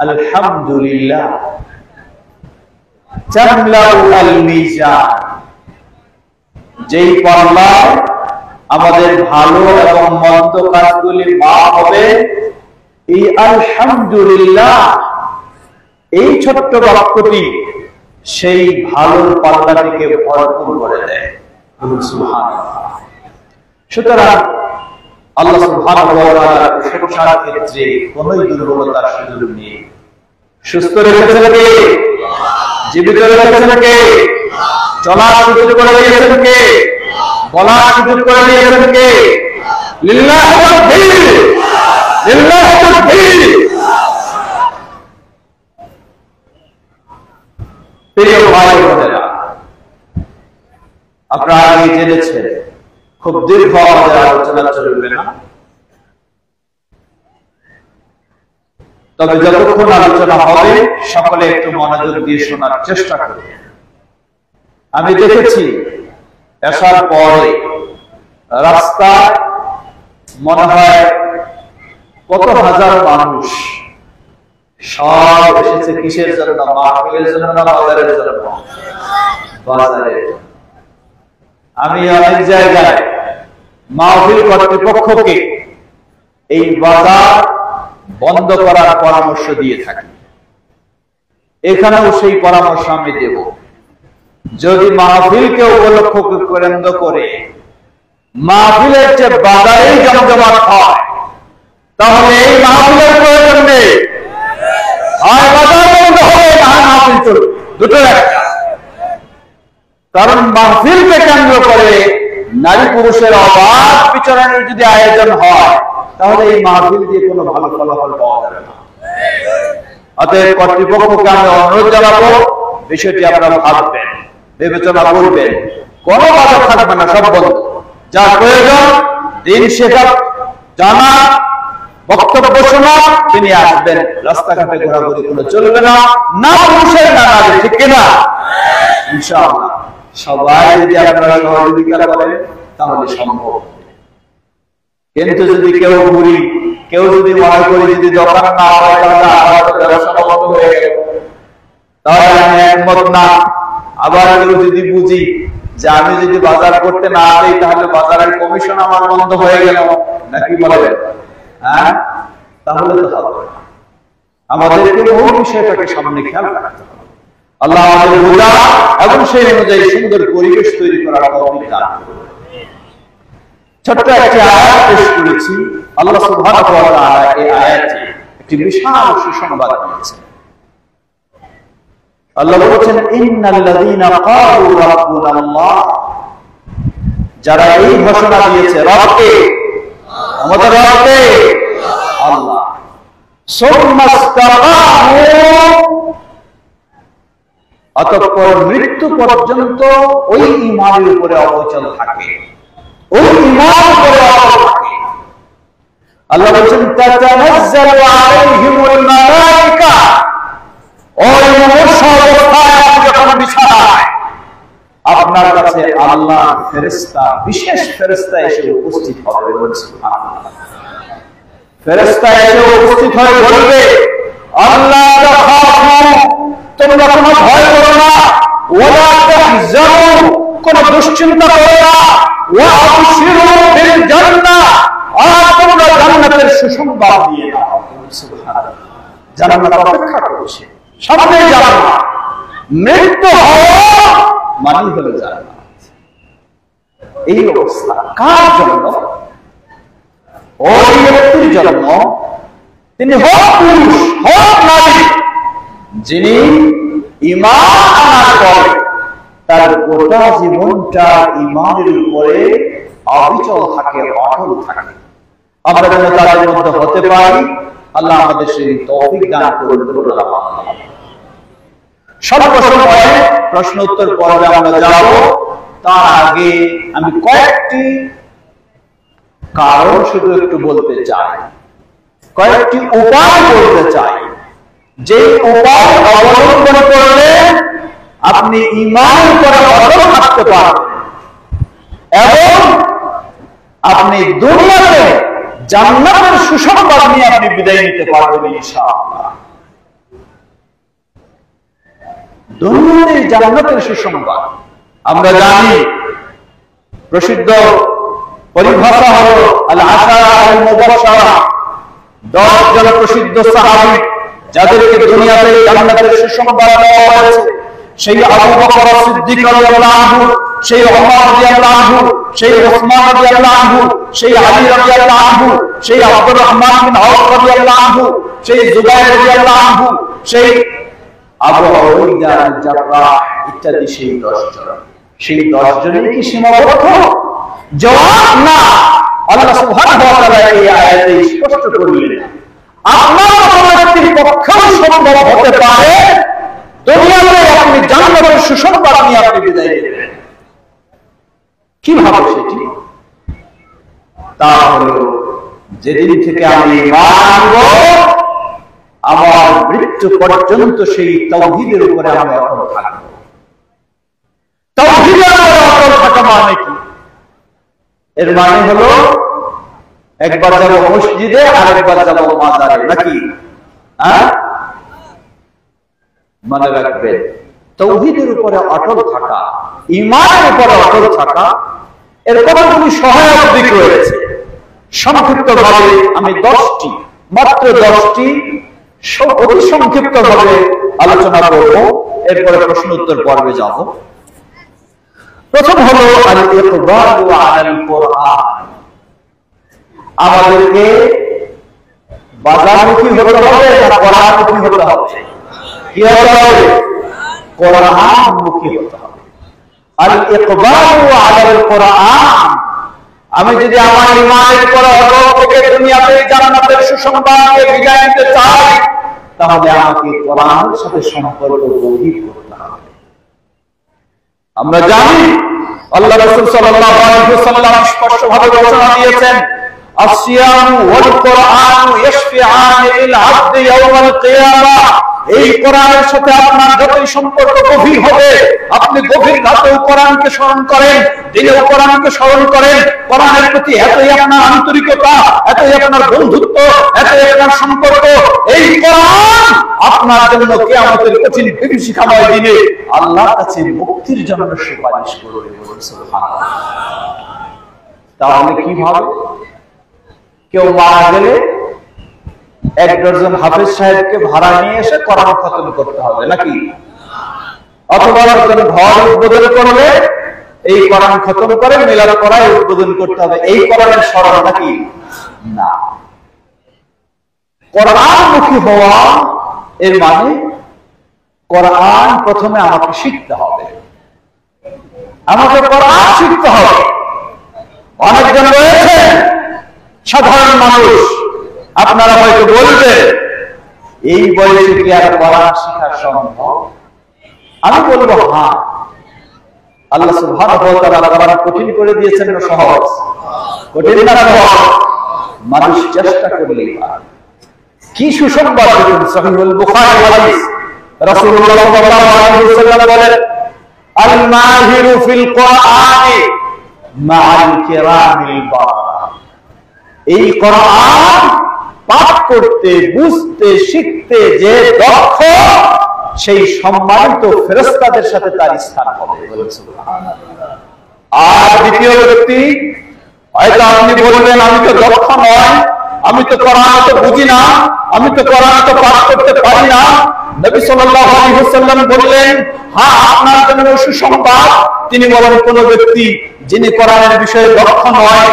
আলহামদুলিল্লাহ তামলাউ আল মিজান, যেই পাল্লায় আমাদের ভালো এবং মন্দ কাজগুলি মাপ হবে, এই আলহামদুলিল্লাহ এই ছোট্ট বাক্যটি সেই ভালোর পাল্লাটিকে ভরপুর করে দেয়। সুবহানাল্লাহ। সুতরাং আল্লাহ সুবহানাহু ওয়া তাআলার প্রশংসার ক্ষেত্রে কোন দুর্বলতার সুযোগ নেই। সুস্থ রেখেছেন কে? জীবিত রেখেছেন কে? চলার সুযোগ করে দিয়েছেন কে? বলার সুযোগ করে দিয়েছেন কে? লিল্লাহি তাকবীর, লিল্লাহি তাকবীর। প্রিয় ভাই বোনেরা, আপনারা আগে জেনেছেন, খুব দীর্ঘ আমাদের আলোচনা চলবে না, তবে যতক্ষণ আলোচনা হবে সকলে একটু মনোযোগ দিয়ে শোনার চেষ্টা করবে। আমি দেখেছি আসার পরে রাস্তায় মনে হয় কত হাজার মানুষ সব এসেছে কিসের জন্য? মাহফিলের জন্য না বাজারের জন্য? বাজারের। আমি অনেক জায়গায় মাহফিল কর্তৃপক্ষকে এই বাজার বন্ধ করার পরামর্শ দিয়ে থাকি। এখানেও সেই পরামর্শ আমি দেব। যদি মাহফিলকে উপলক্ষ কেন্দ্র করে মাহফিলের চেয়ে বাজারেই জমজমাট হয়, তাহলে এই মাহফিলের প্রয়োজন নেই। হয় বাজার বন্ধ হবে, না মাহফিল চলবে, দুটোর একটা। কারণ মাহফিলকে কেন্দ্র করে নারী পুরুষের অবাধ বিচরণের যদি আয়োজন হয়, তাহলে এই মাহফিল দিয়ে কোনো ভালো ফলাফল পাওয়া যাবে না। অতএব কর্তৃপক্ষকে আমি অনুরোধ জানাবো, বিষয়টি আপনারা ভাববেন, বিবেচনা করবেন। কোনো বাধা থাকবে না, সব বন্ধ। যা প্রয়োজন দিন শেখা, জানা, বক্তব্য শোনা, তিনি আসবেন। রাস্তাঘাটে ঘোরাঘুরি কোনো চলবে না, না পুরুষের না নারী, ঠিক কিনা? ইনশাআল্লাহ সবাই যদি আপনারা সহযোগিতা করেন তাহলে সম্ভব। কিন্তু যদি কেউ ঘুরি, কেউ যদি মনে করি যদি দোকান না হয় তাহলে আমাদের ব্যবসা বন্ধ হয়ে গেল, তাহলে আমি একমত না। আবার কেউ যদি বুঝি যে আমি যদি বাজার করতে না যাই তাহলে বাজারের কমিশন আমার বন্ধ হয়ে গেল, নাকি বলবেন? হ্যাঁ, তাহলে তো হবে না। আমাদেরকে ওই বিষয়টাকে সামনে খেয়াল রাখতে হবে। আল্লাহ আমাদের হুদা এবং সেই অনুযায়ী সুন্দর পরিবেশ তৈরি করার তৌফিক দান করুন। ছোট্ট একটি আয়াত পেশ করেছি। আল্লাহ সুবহানাহু ওয়া তাআলা এই আয়াতে একটি বিশাল সুসংবাদ দিয়েছেন। আল্লাহ বলেছেন, ইন্নাল্লাযীনা ক্বালু রাব্বুনাল্লাহ, যারা এই ঘোষণা দিয়েছে, রবকে, আমাদের রবকে আল্লাহ, সুম্মাস্তাকামু, অতঃপর মৃত্যু পর্যন্ত ওই ঈমানের উপরে অবিচল থাকে, ওই ঈমান উপরে অটল থাকে। আল্লাহ বলেছেন, তাতানাজ্জালু আলাইহিমুল মালায়েকা, ওই মুমূর্ষু অবস্থায় আপনি যখন বিছানায়, আপনার কাছে আল্লাহ ফেরেশতা, বিশেষ ফেরেশতা এসে উপস্থিত হবে। সুবহানাল্লাহ। ফেরেশতা এসে উপস্থিত হয়ে বলবে, আল্লাহ তাখাফু, তোমরা কোনো ভয় করো না, ওয়ালা তাহজানু, কোনো দুশ্চিন্তা করো না, ওয়া আবশিরু বিল জান্নাহ, আর তোমরা জান্নাতের সুসংবাদ দিয়ে দাও। সুবহানাল্লাহ। জান্নাত অপেক্ষা করছে, সামনে জান্নাত। মৃত্যু হওয়া মানে হলো জান্নাত। এই অবস্থা কার জন্য? ওই ব্যক্তির জন্য, তিনি হোক পুরুষ হোক নারী, যিনি ঈমান আনার পরে তার গোটা জীবনটা ঈমানের উপরে অবিচল থাকে, অটল থাকে। আমরা যেন তাদের মধ্যে হতে পারি, আল্লাহ আমাদের সেই তৌফিক দান করুন। স্বল্প সময়ে প্রশ্ন উত্তর পর্বে আমরা যাব। তার আগে আমি কয়েকটি কারণ শুধু একটু বলতে চাই, কয়েকটি উপায় বলতে চাই, যে উপায় অবলম্বন করলে আপনি ঈমানের উপরে অটল থাকতে পারবেন এবং আপনি দুনিয়াতে জান্নাতের সুসংবাদ নিয়ে আপনি বিদায় নিতে পারবেন ইনশাআল্লাহ। দুনিয়াতে জান্নাতের সুসংবাদ। আমরা জানি প্রসিদ্ধ পরিভাষা হলো আল আশারা আল মুবাশশারা, 10 জন প্রসিদ্ধ সাহাবী যাদেরকে দুনিয়াতে জান্নাতের সুসংবাদ দেওয়া হয়েছে। সেই আবু বকর সিদ্দিক রাদিয়াল্লাহু আনহু, সেই ওমর রাদিয়াল্লাহু আনহু, সেই ওসমান রাদিয়াল্লাহু আনহু, সেই আলী রাদিয়াল্লাহু আনহু, সেই আব্দুর রহমান বিন আওফ রাদিয়াল্লাহু আনহু, সেই জুবাইর রাদিয়াল্লাহু আনহু, সেই আবু উবাইদা আল জাররাহ ইত্যাদি সেই 10 জন। সেই 10 জনের কি সীমাবদ্ধ? জবাব না। আল্লাহ সুবহানাহু ওয়া তাআলা এই আয়াতে স্পষ্ট করলেন, আপনার ব্যক্তির পক্ষেও সম্ভব হতে পারে দুনিয়াতে আপনি জান্নাতের সুসংবাদ নিয়ে আপনি বিদায় নেবেন। কিভাবে সেটি? তা হলো যেদিন থেকে আমি ঈমান আনব, আমার মৃত্যু পর্যন্ত সেই তাওহীদের উপরে আমি অটল থাকব। তাওহীদের উপরে অটল থাকা মানে কি? এর মানে হলো একবার যাব মসজিদে, আরেকবার যাব মাজারে, নাকি? মনে রাখবেন, তাওহীদের উপরে অটল থাকা, ঈমানের উপরে অটল থাকা, এর কতগুলি সহায়ক দিক রয়েছে। সংক্ষিপ্তভাবে আমি 10টি, মাত্র 10টি অতি সংক্ষিপ্তভাবে আলোচনা করব, এরপরে প্রশ্ন উত্তর পর্বে যাব। প্রথম হলো আল ইকবালু আলাল কোরআন। আমাদেরকে বাজারমুখী হতে হবে না কোরআনমুখী হতে হবে? কি হতে হবে? কোরআনমুখী হতে হবে। আল ইকবালু আলাল কোরআন, আমি যদি আমার ঈমানের উপর অটল থেকে দুনিয়াতে জান্নাতের সুসংবাদে বিদায় নিতে চাই, তাহলে আমাকে কোরআনের সাথে সম্পর্ক গভীর করতে হবে। আমরা জানি আল্লাহ রাসূল সাল্লাল্লাহু আলাইহি ওয়াসাল্লাম স্পষ্টভাবে ঘোষণা দিয়েছেন, আসিয়াম ওয়াল কোরআন ইয়াশফিআন লিল আবদি ইয়াওমাল কিয়ামাহ। এই কোরআনের সাথে আপনার যতই সম্পর্ক গভীর হবে, আপনি গভীর রাতেও কোরআনকে স্মরণ করেন, দিনেও কোরআনকে স্মরণ করেন, কোরআনের প্রতি এতই আপনার আন্তরিকতা, এতই আপনার বন্ধুত্ব, এতই আপনার সম্পর্ক, এই কোরআন আপনার জন্য কিয়ামতের কঠিন বিভীষিকাময় দিনে আল্লাহর কাছে মুক্তির জন্য সুপারিশ করবে। সুবহানাল্লাহ। তাহলে কিভাবে? কেউ মারা গেলে 1 ডজন হাফেজ সাহেবকে ভাড়া নিয়ে এসে কোরআন খতম করতে হবে, নাকি? অথবা একজন ঘর উদ্বোধন করলে এই কোরআন খতম করে মিলাদ করায় উদ্বোধন করতে হবে, এই কোরআনের স্মরণ, নাকি? না। কোরআনমুখী হওয়া এর মানে কোরআন প্রথমে আমাকে শিখতে হবে, আমাকে কোরআন শিখতে হবে। অনেকজন রয়েছে সাধারণ মানুষ, আপনারা হয়তো বলবেন এই বয়সে কি আর কোরআন শেখা সম্ভব? আমি বলবো হ্যাঁ। আল্লাহ সুবহানাহু ওয়া তাআলা কোরআন কঠিন করে দিয়েছেন না সহজ? কঠিন না সহজ? মানুষ চেষ্টা করলেই পারে। কি সুসংবাদ দেখুন, সহিহুল বুখারী হাদিস, রাসূলুল্লাহ সাল্লাল্লাহু আলাইহি ওয়াসাল্লাম বলেন, আল মাহিরু ফিল কোরআনি মা'আল কিরামিল বারারা। এই কোরআন পাঠ করতে, বুঝতে, শিখতে যে দক্ষ, সেই সম্মানিত ফেরেশতাদের সাথে তার স্থান হবে। আর দ্বিতীয় ব্যক্তি, হয়তো আপনি বলবেন আমি তো দক্ষ নয়, আমি তো কোরআন তো বুঝি না, আমি তো কোরআন তো পাঠ করতে পারি না। নবী সাল্লাল্লাহু আলাইহি ওয়াসাল্লাম বললেন, হ্যাঁ আপনার জন্য সুসংবাদ। তিনি বলেন, কোন ব্যক্তি যিনি কোরআনের বিষয়ে দক্ষ নয়,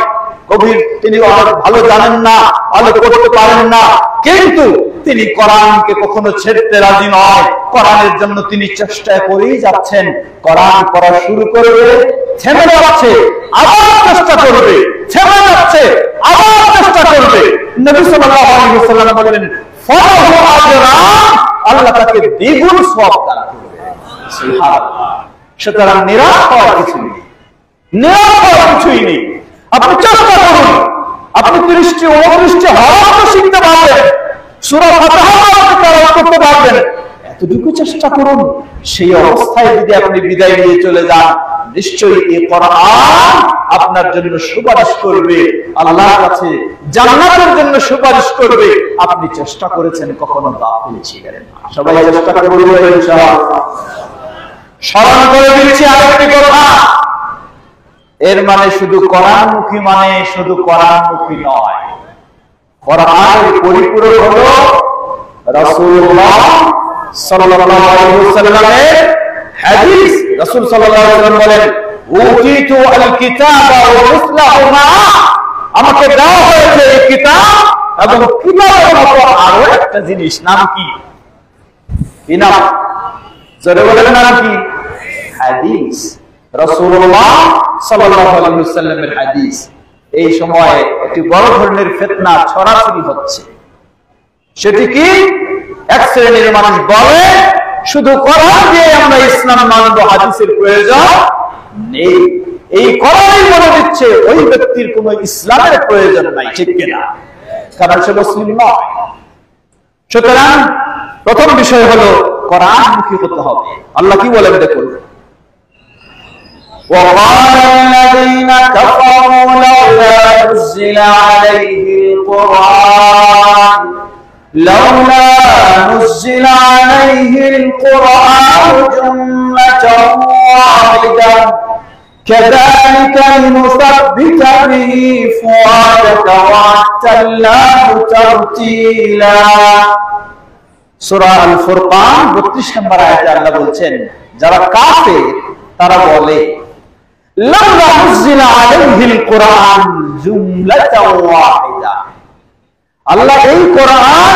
গভীর তিনি ভালো জানেন না, ভালো করতে পারেন না, কিন্তু তিনি কোরআনকে কখনো ছেড়তে রাজি নয়, কোরআনের জন্য তিনি চেষ্টা করেই যাচ্ছেন। কোরআন পড়া শুরু করবে, থেমে যাচ্ছে, আবার চেষ্টা করবে, থেমে যাচ্ছে, আবার চেষ্টা করবে। নবী সাল্লাল্লাহু আলাইহি ওয়াসাল্লাম বলেন, ফালাহু আজরান, আল্লাহ তাকে দ্বিগুণ সওয়াব দান করবে। সুবহানাল্লাহ। সুতরাং নিরাশ হওয়ার কিছু নেই, নিরাশ হওয়ার কিছুই নেই। আপনি চেষ্টা করুন, আপনি 30টি 29টি হরফ শিখতে পারবেন, সূরা ফাতিহা তেলাওয়াত করতে পারবেন, এতটুকু চেষ্টা করুন। সেই অবস্থায় যদি আপনি বিদায় নিয়ে চলে যান, নিশ্চয়ই এই কোরআন আপনার জন্য সুপারিশ করবে আল্লাহর কাছে, জান্নাতের জন্য সুপারিশ করবে। আপনি চেষ্টা করেছেন, কখনো গাফিল ছিলেন না। সবাই চেষ্টা করবেন ইনশাআল্লাহ। স্মরণ করে দিচ্ছি আরেকটি কথা, এর মানে শুধু কোরআনমুখী মানে শুধু কোরআনমুখী নয়, কোরআনের পরিপূরক হলো রাসূলুল্লাহ সাল্লাল্লাহু আলাইহি ওয়াসাল্লামের হাদিস। রাসূল সাল্লাল্লাহু আলাইহি ওয়াসাল্লাম বলেন, উতিতু আল কিতাবা ওয়া মিসলাহু মাআ, আমাকে দেওয়া হয়েছে এই কিতাব এবং কিতাবের মতো আরো একটা জিনিস। নাম কি? কি নাম? জোরে বলেন, নাম কি? হাদিস। রাসূলুল্লাহ সাল্লাল্লাহু আলাইহি ওয়াসাল্লামের হাদিস। এই সময়ে একটি বড় ধরনের ফিতনা ছড়াছড়ি হচ্ছে। সেটি কি? এক শ্রেণীর মানুষ বলে শুধু কোরআন দিয়ে আমরা ইসলাম মানব, হাদিসের প্রয়োজন নেই। এই কোরআনই বলে দিচ্ছে ওই ব্যক্তির কোনো ইসলামের প্রয়োজন নাই, ঠিক কিনা? কারণ সে মুসলিম নয়। সুতরাং প্রথম বিষয় হলো কোরআনমুখী হতে হবে। আল্লাহ কি বলেন দেখুন, وقال الذين كفروا لولا نزل عليه القرآن لولا نزل عليه القرآن جملة واحدة كذلك لنثبت به فؤادك ورتلناه ترتيلا। সূরা আল ফুরকান 32 নম্বর আয়াতে আল্লাহ বলছেন, যারা কাফের তারা বলে লাউলা নুজিলা আলাইহিল কুরআন জুমলাতাও ওয়াহিদা, আল্লাহ এই কোরআন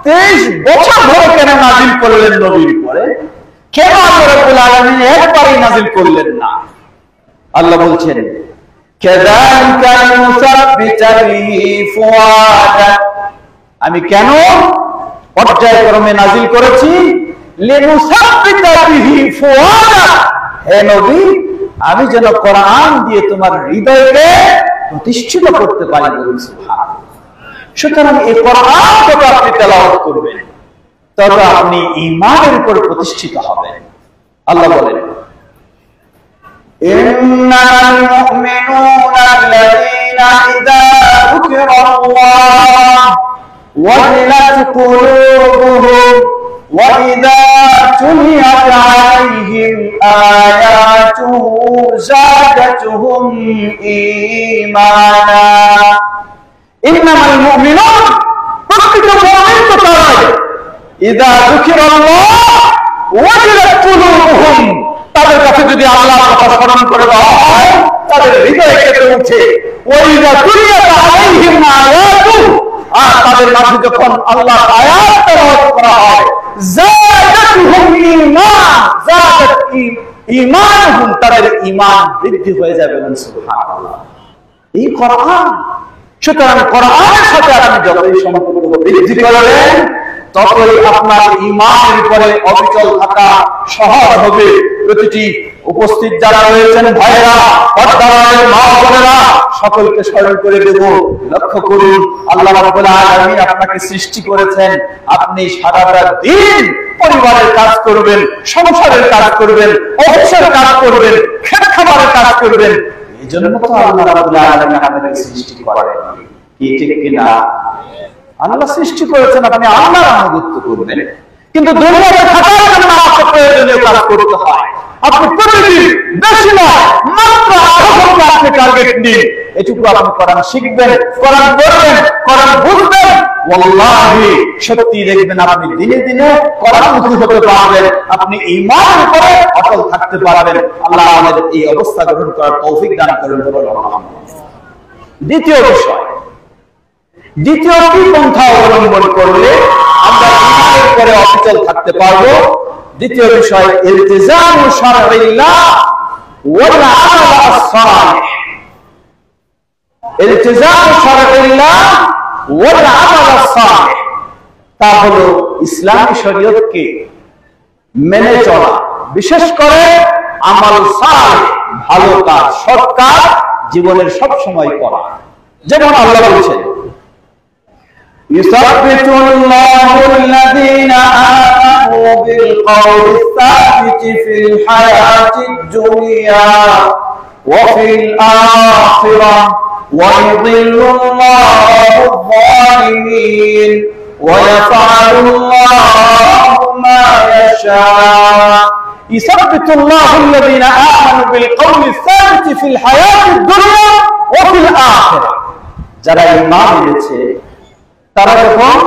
23 বছর ধরে কেন নাযিল করলেন নবীর উপরে? কেন আল্লাহ রাব্বুল আলামিন একবারই নাযিল করলেন না? আল্লাহ বলছেন, কাযালিকা লিনুসাব্বিতা বিহি ফুআদাক, আমি কেন পর্যায়ক্রমে নাযিল করেছি? লিনুসাব্বিতা বিহি ফুআদাক, হে নবী আমি যেন কোরআন দিয়ে তোমার হৃদয়কে প্রতিষ্ঠিত করতে পারি। বলুন সুবহানাল্লাহ। সুতরাং এই কোরআন যত আপনি তেলাওয়াত করবেন তত আপনি ঈমানের উপর প্রতিষ্ঠিত হবেন। আল্লাহ বলেন, ইন্নাল মুমিনুনা আল্লাযীনা ইযা যুকিরাল্লাহ ওয়াজিলাত কুলুবুহুম ওয়া ইযা তুলিয়াত আলাইহিম আয়াতুহু যাদাতুহুম ঈমানা। ইন্নামাল মুমিনুন, প্রকৃত মুমিন তো তারাই, ইযা যুকিরাল্লাহ ওয়াজিলাত কুলুবুহুম, তাদের কাছে যদি আল্লাহর কথা স্মরণ করে দেওয়া হয় তাদের হৃদয় কেঁপে ওঠে। ওয়া ইযা তুলিয়াত আলাইহিম আয়াতুহু, আর তাদের মাঝে যখন আল্লাহর আয়াত তেলাওয়াত করা হয় যাদাতুহুম ঈমান, যাদাত ঈমানুহুম, তাদের ঈমান বৃদ্ধি হয়ে যাবে। সুবহানাল্লাহ। এই কোরআন, সুতরাং কোরআনের সাথে আপনি যতই সম্পর্ক বৃদ্ধি করবেন ততই আপনার ঈমানের উপরে অবিচল থাকা সহজ হবে। প্রতিটি উপস্থিত যারা রয়েছেন ভাইরা, পর্দার মা বোনেরা, সকলকে স্মরণ করে দেব, লক্ষ্য করুন আল্লাহ রাব্বুল আলামিন আপনাকে সৃষ্টি করেছেন, আপনি সারাটা দিন পরিবারের কাজ করবেন, সংসারের কাজ করবেন, অফিসের কাজ করবেন, খেত খাবারের কাজ করবেন। এই জন্য তো আল্লাহ রাব্বুল আলামিন আপনাকে সৃষ্টি করেন, কি ঠিক কিনা? আল্লাহ সৃষ্টি করেছেন আপনি আল্লাহর আনুগত্য করবেন, কিন্তু দুনিয়াতে থাকার জন্য আপনাকে প্রয়োজনীয় কাজ করতে হয়। আপনি প্রতিদিন বেশি নয় মাত্র 8 ঘন্টা আপনি টার্গেট নিন, এটুকু আপনি কোরআন শিখবেন, কোরআন পড়বেন, কোরআন বুঝবেন, ওয়াল্লাহি সত্যি দেখবেন আপনি দিনে দিনে কোরআনমুখী হতে পারবেন, আপনি ঈমানের উপরে অটল থাকতে পারবেন। আল্লাহ আমাদের এই অবস্থা গ্রহণ করার তৌফিক দান করেন। দ্বিতীয় বিষয়, দ্বিতীয় কি পন্থা অবলম্বন করলে আমরা ঈমানের উপরে অবিচল থাকতে পারবো? দ্বিতীয় বিষয়, ইলতিজামু শারঈল্লাহ ওয়াল আমাল আস-সালিহ। ইলতিজামু শারঈল্লাহ ওয়াল আমাল আস-সালিহ, তা হলো ইসলামী শরীয়তকে মেনে চলা, বিশেষ করে আমাল সালিহ, ভালো কাজ, সৎ কাজ জীবনের সব সময় করা। যেমন আল্লাহ বলেছেন, يثبت الله الذين آمنوا بالقول الثابت في الحياة الدنيا وفي الآخرة ويضل الله الظالمين ويفعل الله ما يشاء ইসাব্বিতুল্লাহু আল্লাযীনা আমানু বিল কওলি সাবিতি ফিল হায়াতিদ দুনিয়া ওয়া ফিল আখিরাহ। যারা ঈমান এনেছে তারা যখন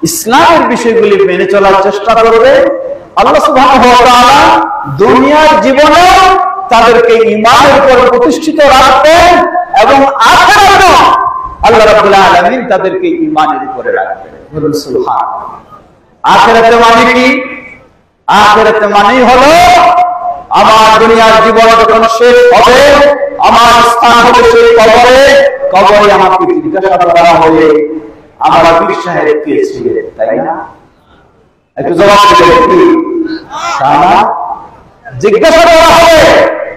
ইসলামের বিষয়গুলি মেনে চলার চেষ্টা করবে, আল্লাহ সুবহানাহু ওয়া তাআলা দুনিয়ার জীবনে তাদেরকে ঈমানের উপর প্রতিষ্ঠিত রাখবেন এবং আখিরাতেও আল্লাহ রাব্বুল আলামিন তাদেরকে ঈমানের উপরে রাখবেন। বলুন সুবহানাল্লাহ। আখিরাতে মানে কি? আখিরাতে মানেই হলো আমার দুনিয়ার জীবন যখন শেষ হবে, আমার স্থান হবে সেই কবরে। কবরে আমাকে জিজ্ঞাসা করা হবে আমার পীর সাহেব কে ছিলেন, তাই না? একটু জবাব দিবেন কি? জিজ্ঞাসা করা হবে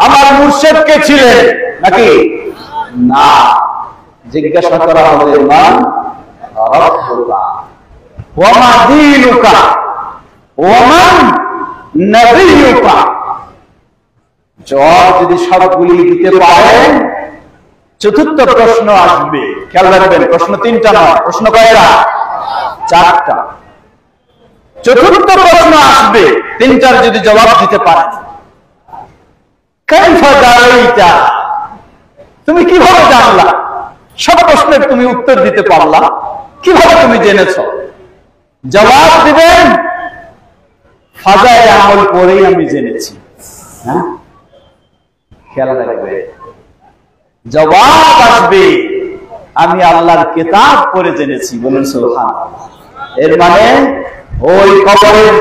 আমার মুর্শিদ কে ছিলেন নাকি? না, জিজ্ঞাসা করা হবে মান রাব্বুকা ওয়া মা দীনুকা ওয়া মান নবিয়ুকা। জবাব যদি সবগুলি দিতে পারেন, চতুর্থ প্রশ্ন আসবে। খেয়াল রাখবেন, প্রশ্ন তিনটা নয়, প্রশ্ন কয়টা? চারটা। চতুর্থ প্রশ্ন আসবে, তিনটার যদি জবাব দিতে পারেন, কাইফা দারাইতা, তুমি কিভাবে জানলা? সব প্রশ্নের তুমি উত্তর দিতে পারলা, কিভাবে তুমি জেনেছো? জবাব দিবেন ফাজায়ে আমল করেই আমি জেনেছি। হ্যাঁ, খেয়াল রাখবে, জবাব আসবে আমি আল্লাহর কিতাব পড়ে জেনেছি। বলুন সুবহানাল্লাহ। এর মানে ওই কবরের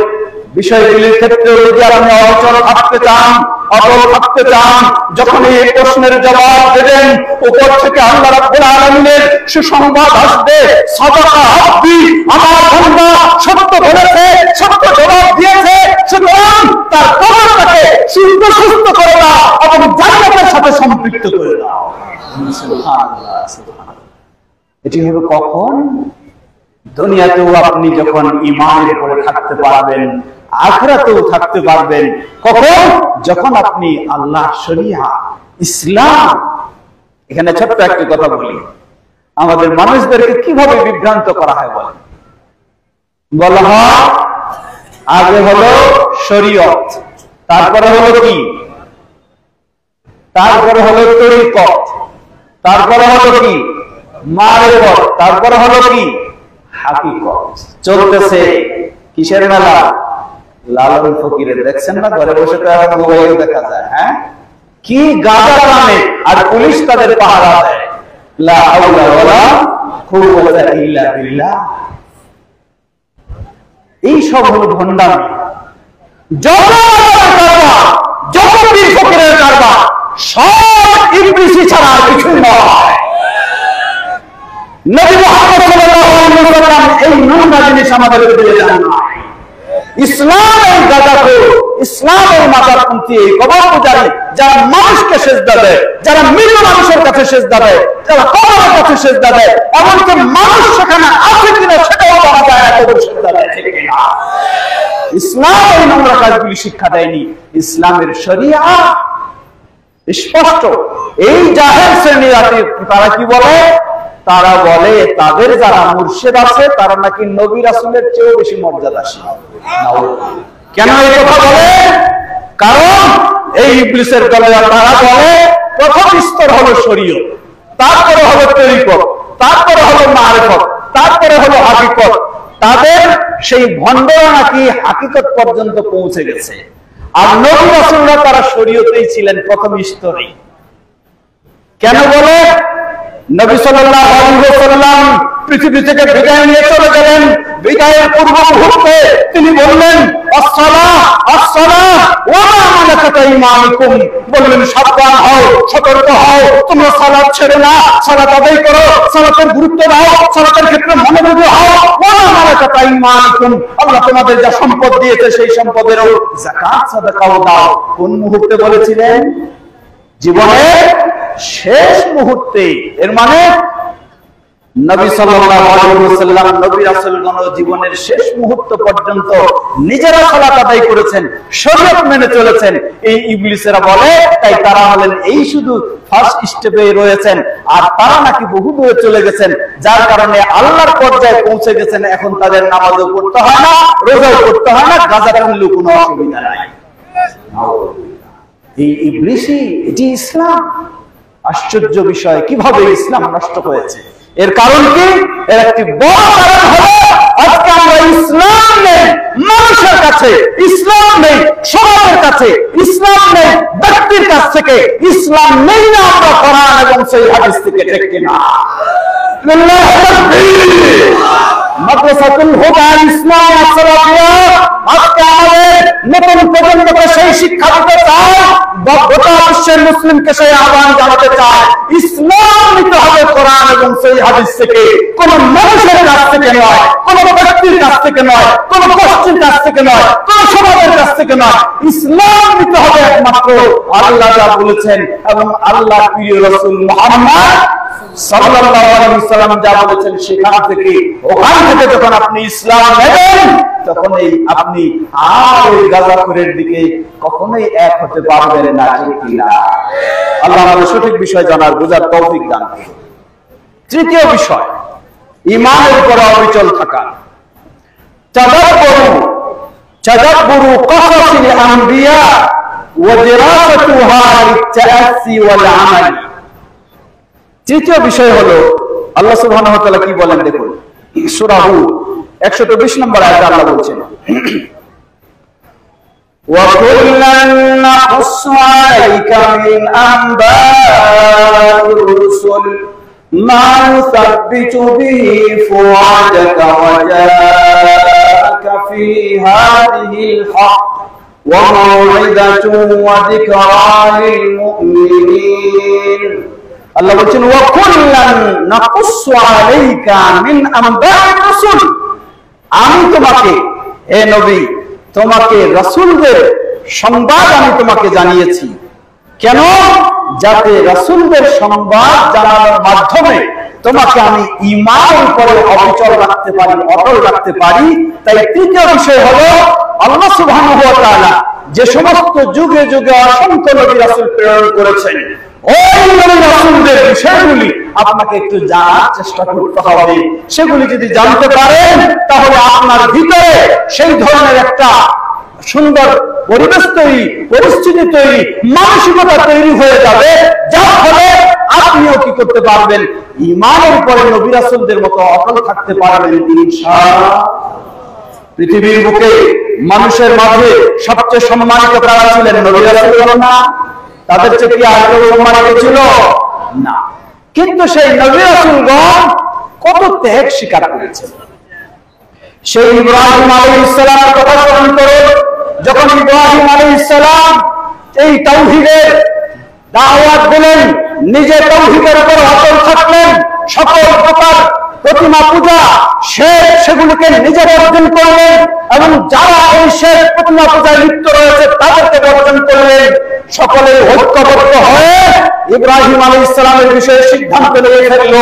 বিষয়গুলির ক্ষেত্রে যদি আপনি অচল থাকতে চান, অটল থাকতে চান, যখন এই প্রশ্নের জবাব দেবেন, উপর থেকে আল্লাহ রাব্বুল আলামিনের সুসংবাদ আসবে, সাদাকা আব্দি, আমার বান্দা সত্য বলেছে, সত্য জবাব দিয়েছে, সুতরাং তার কবরটাকে সুস্থ করে দাও এবং জান্নাতের সাথে সম্পৃক্ত করে দাও। সুবহানাল্লাহ, সুবহানাল্লাহ। এটি হবে কখন? দুনিয়াতেও আপনি যখন ঈমানের উপরে থাকতে পারবেন, আখিরাতেও থাকতে পারবেন। কখন? যখন আপনি আল্লাহ শরিয়া ইসলাম। এখানে ছোট্ট একটি কথা বলি, আমাদের মানুষদেরকে কিভাবে বিভ্রান্ত করা হয় বলেন? বলা হয় আগে হলো শরীয়ত, তারপরে হলো কি? তারপরে হলো তরিকত, তারপরে হলো কি? মারিফত, তারপরে হলো কি? হাকিকত। চলতেছে কিসের মেলা? লালন ফকিরের। দেখছেন না, ঘরে বসে মোবাইল দেখা যায়। হ্যাঁ, কি গাঁজা টানে আর পুলিশ তাদের পাহারা দেয়। লা হাওলা ওয়ালা কুওয়াতা ইল্লা বিল্লাহ। এই সব হলো ভণ্ডামি। যত পীর ফকিরের কারবার সব ইবলিসি ছাড়া আর কিছুই নয়। নবী মুহাম্মদ সাল্লাল্লাহু আলাইহি ওয়াসাল্লাম এই নোংরা জিনিস আমাদেরকে দিয়ে যান না। ইসলামের গাজাখোর, ইসলামের মাজারপন্থী, কবর পূজারী, যারা মানুষকে সেজদা দেয়, যারা মৃত মানুষের কাছে সেজদা দেয়, যারা কবরের কাছে সেজদা দেয়, এমনকি মানুষ সেখানে আছে কিনা সেটাও জানা যায় না, কবর সেজদা দেয়, ঠিক কিনা? ইসলাম এই নোংরা কাজগুলি শিক্ষা দেয়নি। ইসলামের শরিয়া স্পষ্ট। এই জাহেল শ্রেণীর তারা কি বলে? তারা বলে তাদের যারা মুর্শিদ আছে তারা নাকি নবী রাসূলের চেয়েও বেশি মর্যাদাশীল। কেন এই কথা বলে? কারণ এই ইবলিসের দলে তারা বলে প্রথম স্তর হলো শরীয়ত, তারপরে হলো তরিকত, তারপরে হলো মারিফত, তারপরে হলো হাকিকত। তাদের সেই ভণ্ডরা নাকি হাকিকত পর্যন্ত পৌঁছে গেছে। আর নবী রাসূলরা তারা শরীয়তেই ছিলেন প্রথম স্তরে। কেন বলে? নবী সাল্লাল্লাহু আলাইহি ওয়াসাল্লাম পৃথিবী থেকে বিদায় নিয়ে চলে গেলেন। বিদায়ের পূর্ব মুহূর্তে তিনি বললেন আসসালাহ আসসালাহ ওয়া মা মালাকাত আইমানুকুম, বললেন সাবধান হও, সতর্ক হও, তোমরা সালাত ছেড়ো না, সালাত আদায় করো, সালাতের গুরুত্ব দাও, সালাতের ক্ষেত্রে মনোযোগী হও। ওয়া মা মালাকাত আইমানুকুম, আল্লাহ তোমাদের যা সম্পদ দিয়েছে সেই সম্পদেরও যাকাত সাদাকাও দাও। কোন মুহূর্তে বলেছিলেন? জীবনের শেষ মুহূর্তে। এর মানে নবী সাল্লাল্লাহু আলাইহি ওয়াসাল্লাম নবী রাসূলগণ জীবনের শেষ মুহূর্ত পর্যন্ত নিজেরা সালাত আদায় করেছেন, শরীয়ত মেনে চলেছেন। এই ইবলিসেরা বলে তাই তারা হলেন এই শুধু ফার্স্ট স্টেপে রয়েছেন, আর তারা নাকি বহু দূরে চলে গেছেন, যার কারণে আল্লাহর পর্যায়ে পৌঁছে গেছেন। এখন তাদের নামাজও পড়তে হয় না, রোজাও করতে হয় না, গাঁজা টানলেও কোনো অসুবিধা নাই। এই ইবলিসি, এটি ইসলাম। আশ্চর্য বিষয়, কিভাবে ইসলাম নষ্ট হয়েছে। এর কারণ কি? এর একটি বড় কারণ হলো আজকে আমরা ইসলাম নেই মানুষের কাছে, ইসলাম নেই সমাজের কাছে, ইসলাম নেই ব্যক্তির কাছ থেকে, ইসলাম নেই না আমরা কোরআন এবং সেই হাদিস থেকে। ঠিক কিনা? মাদ্রাসাতুল হুদা ইসলাম আসসালামিয়া আজকে আমাদের নতুন প্রজন্মকে সেই শিক্ষা দিতে চায়, গোটা বিশ্বের মুসলিমকে সেই আহ্বান জানাতে চায়, ইসলাম নিতে হবে কোরআন এবং সেই হাদিস থেকে, কোন মানুষের কাছ থেকে নয়, কোন ব্যক্তির কাছ থেকে নয়, কোন গোষ্ঠীর কাছ থেকে নয়, কোন সমাজের কাছ থেকে নয়। ইসলাম নিতে হবে একমাত্র আল্লাহ যা বলেছেন এবং আল্লাহ প্রিয় রাসূল মুহাম্মদ সাল্লাল্লাহু আলাইহি ওয়াসাল্লাম যা বলেছেন সেখান থেকে। ওখান থেকে যখন আপনি ইসলাম নেবেন তখন আপনি আর ওই গাজাখোরের দিকে কখনোই এক হতে পারবেন না। ঠিক কিনা? আল্লাহ আমাদের সঠিক বিষয় জানার বোঝার তৌফিক দান করুন। তৃতীয় বিষয়, ঈমানের উপরে অবিচল থাকা। তাদাব্বুরু ক্বাসাসিল আম্বিয়া ওয়া দিরাসাতুহা লিত-তাআসসি ওয়াল আমাল। তৃতীয় বিষয় হলো আল্লাহ সুবহানাহু ওয়া তাআলা কি বলেন দেখুন, সূরা হুদ 124 নম্বর আয়াতে আল্লাহ বলছেন, ওয়া কুল্লান নাকুসসু আলাইকা মিন আনবা'ir রুসুল মা নুসাব্বিতু বিহি ফুআদাকা ওয়া জাআকা ফি হাদিহিল হক ওয়া মাউ'িদাতুন ওয়া যিকরা লিল মুমিনিন। আল্লাহ বলেন ওয়া কুল্লান নাকুসসু আলাইকা মিন আনবা'ir রাসূল, আমি তোমাকে হে নবী তোমাকে রাসূলদের সংবাদ আমি তোমাকে জানিয়েছি। কেন? যাতে রাসূলদের সংবাদ জানানোর মাধ্যমে তোমাকে আমি ঈমানের উপরে অবিচল রাখতে পারি, অটল রাখতে পারি। তাই তৃতীয় বিষয় হলো আল্লাহ সুবহানাহু ওয়া তাআলা যে সমস্ত যুগে যুগে অসংখ্য নবী রাসূল প্রেরণ করেছেন, ওই নবী রাসূলদের বিষয়গুলি আপনাকে একটু জানার চেষ্টা করতে হবে। সেগুলি যদি জানতে পারেন তাহলে আপনার ভিতরে সেই ধরনের একটা সুন্দর পরিবেশ তৈরি, পরিস্থিতি তৈরি, মানসিকতা তৈরি হয়ে যাবে, যার ফলে আপনিও কি করতে পারবেন? ঈমানের উপরে নবী রাসূলদের মতো অটল থাকতে পারবেন ইনশাআল্লাহ। পৃথিবীর বুকে মানুষের মাঝে সবচেয়ে সম্মানিত কারা ছিলেন? নবী রাসূলগণ না? তাদের চেয়ে কি আর কেউ সম্মানিত ছিল না? কিন্তু সেই নবী রাসূলগণ কত ত্যাগ স্বীকার করেছেন। সেই ইব্রাহিম আলাইহিস সালামের কথা স্মরণ করুন। যখন ইব্রাহিম আলাইহিস সালাম এই তাওহীদের দাওয়াত দিলেন, নিজে তাওহীদের উপর অটল থাকলেন, সকল প্রকার প্রতিমা পূজা সেগুলিকে নিজে বর্জন করলেন এবং যারা এই শেষ প্রতিমা পূজায় লিপ্ত রয়েছে তাদেরকে বর্জন করলেন। সকলে ঐক্যবদ্ধ হয়ে ইব্রাহিম আলাইহিস সালামের বিষয়ে সিদ্ধান্ত নিয়ে ফেলল,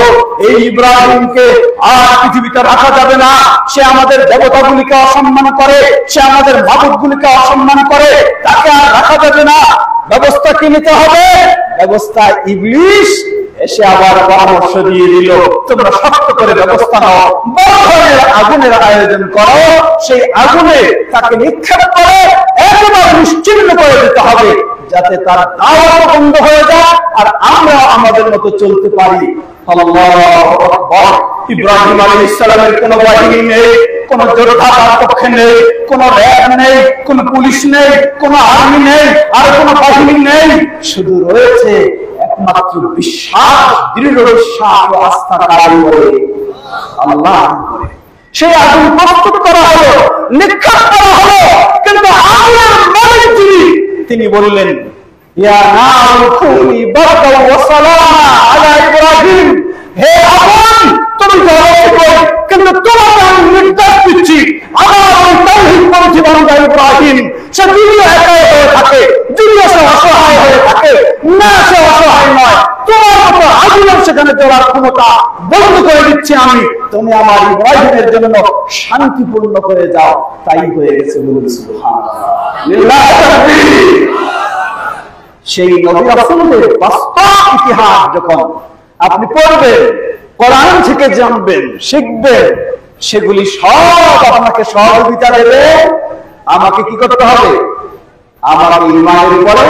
এই ইব্রাহিমকে আর পৃথিবীতে রাখা যাবে না। সে আমাদের দেবতাগুলিকে অসম্মান করে, সে আমাদের মাবুদগুলিকে অসম্মান করে, তাকে আর রাখা যাবে না। ব্যবস্থা কি নিতে হবে? ব্যবস্থা ইবলিস এসে আবার পরামর্শ দিয়ে দিল, তোমরা শক্ত করে ব্যবস্থা নাও, বড় ধরনের আগুনের আয়োজন করো, সেই আগুনে তাকে নিক্ষেপ করে একেবারে নিশ্চিহ্ন করে দিতে হবে, যাতে তার দাওয়াত বন্ধ হয়ে যায় আর আমরা আমাদের মতো চলতে পারি। আল্লাহু আকবার। ইব্রাহিম আলাইহিস সালামের কোনো বাহিনী নেই, কোন যোদ্ধা তার পক্ষে নেই, কোন র্যাব নেই, কোন পুলিশ নেই, কোন আর্মি নেই, আর কোন বাহিনী নেই, শুধু রয়েছে একমাত্র বিশ্বাস, দৃঢ় বিশ্বাস ও আস্থার উপরে, আল্লাহ উপরে। সেই আগুন প্রস্তুত করা হলো, নিক্ষেপ করা হলো, কিন্তু আগুনের মালিক তিনি বললেন, ইয়া নারু কুনি বারদান ওয়া সালামা আলা ইব্রাহিম, হে আগুন তুমি জ্বলো, কিন্তু তোমাকে আমি নির্দেশ দিচ্ছি আমার তাওহীদপন্থী বান্দা ইব্রাহিম সে দুনিয়া একাই হয়ে থাকে, দুনিয়া সে অসহায় হয়ে থাকে না, সে অসহায় নয়, তোমার মতো আগুনের সেখানে জ্বলার ক্ষমতা বন্ধ করে দিচ্ছি আমি, তুমি আমার ইব্রাহিমের জন্য শান্তিপূর্ণ করে যাও। তাই হয়ে গেছে, বলুন সুবহানাল্লাহ। সেই নবী রাসূলদের বাস্তব ইতিহাস যখন আপনি পড়বেন, কোরআন থেকে জানবেন, শিখবেন, সেগুলি সব আপনাকে সহযোগিতা দেবে। আমাকে কি করতে হবে? আমাকে ঈমানের উপরে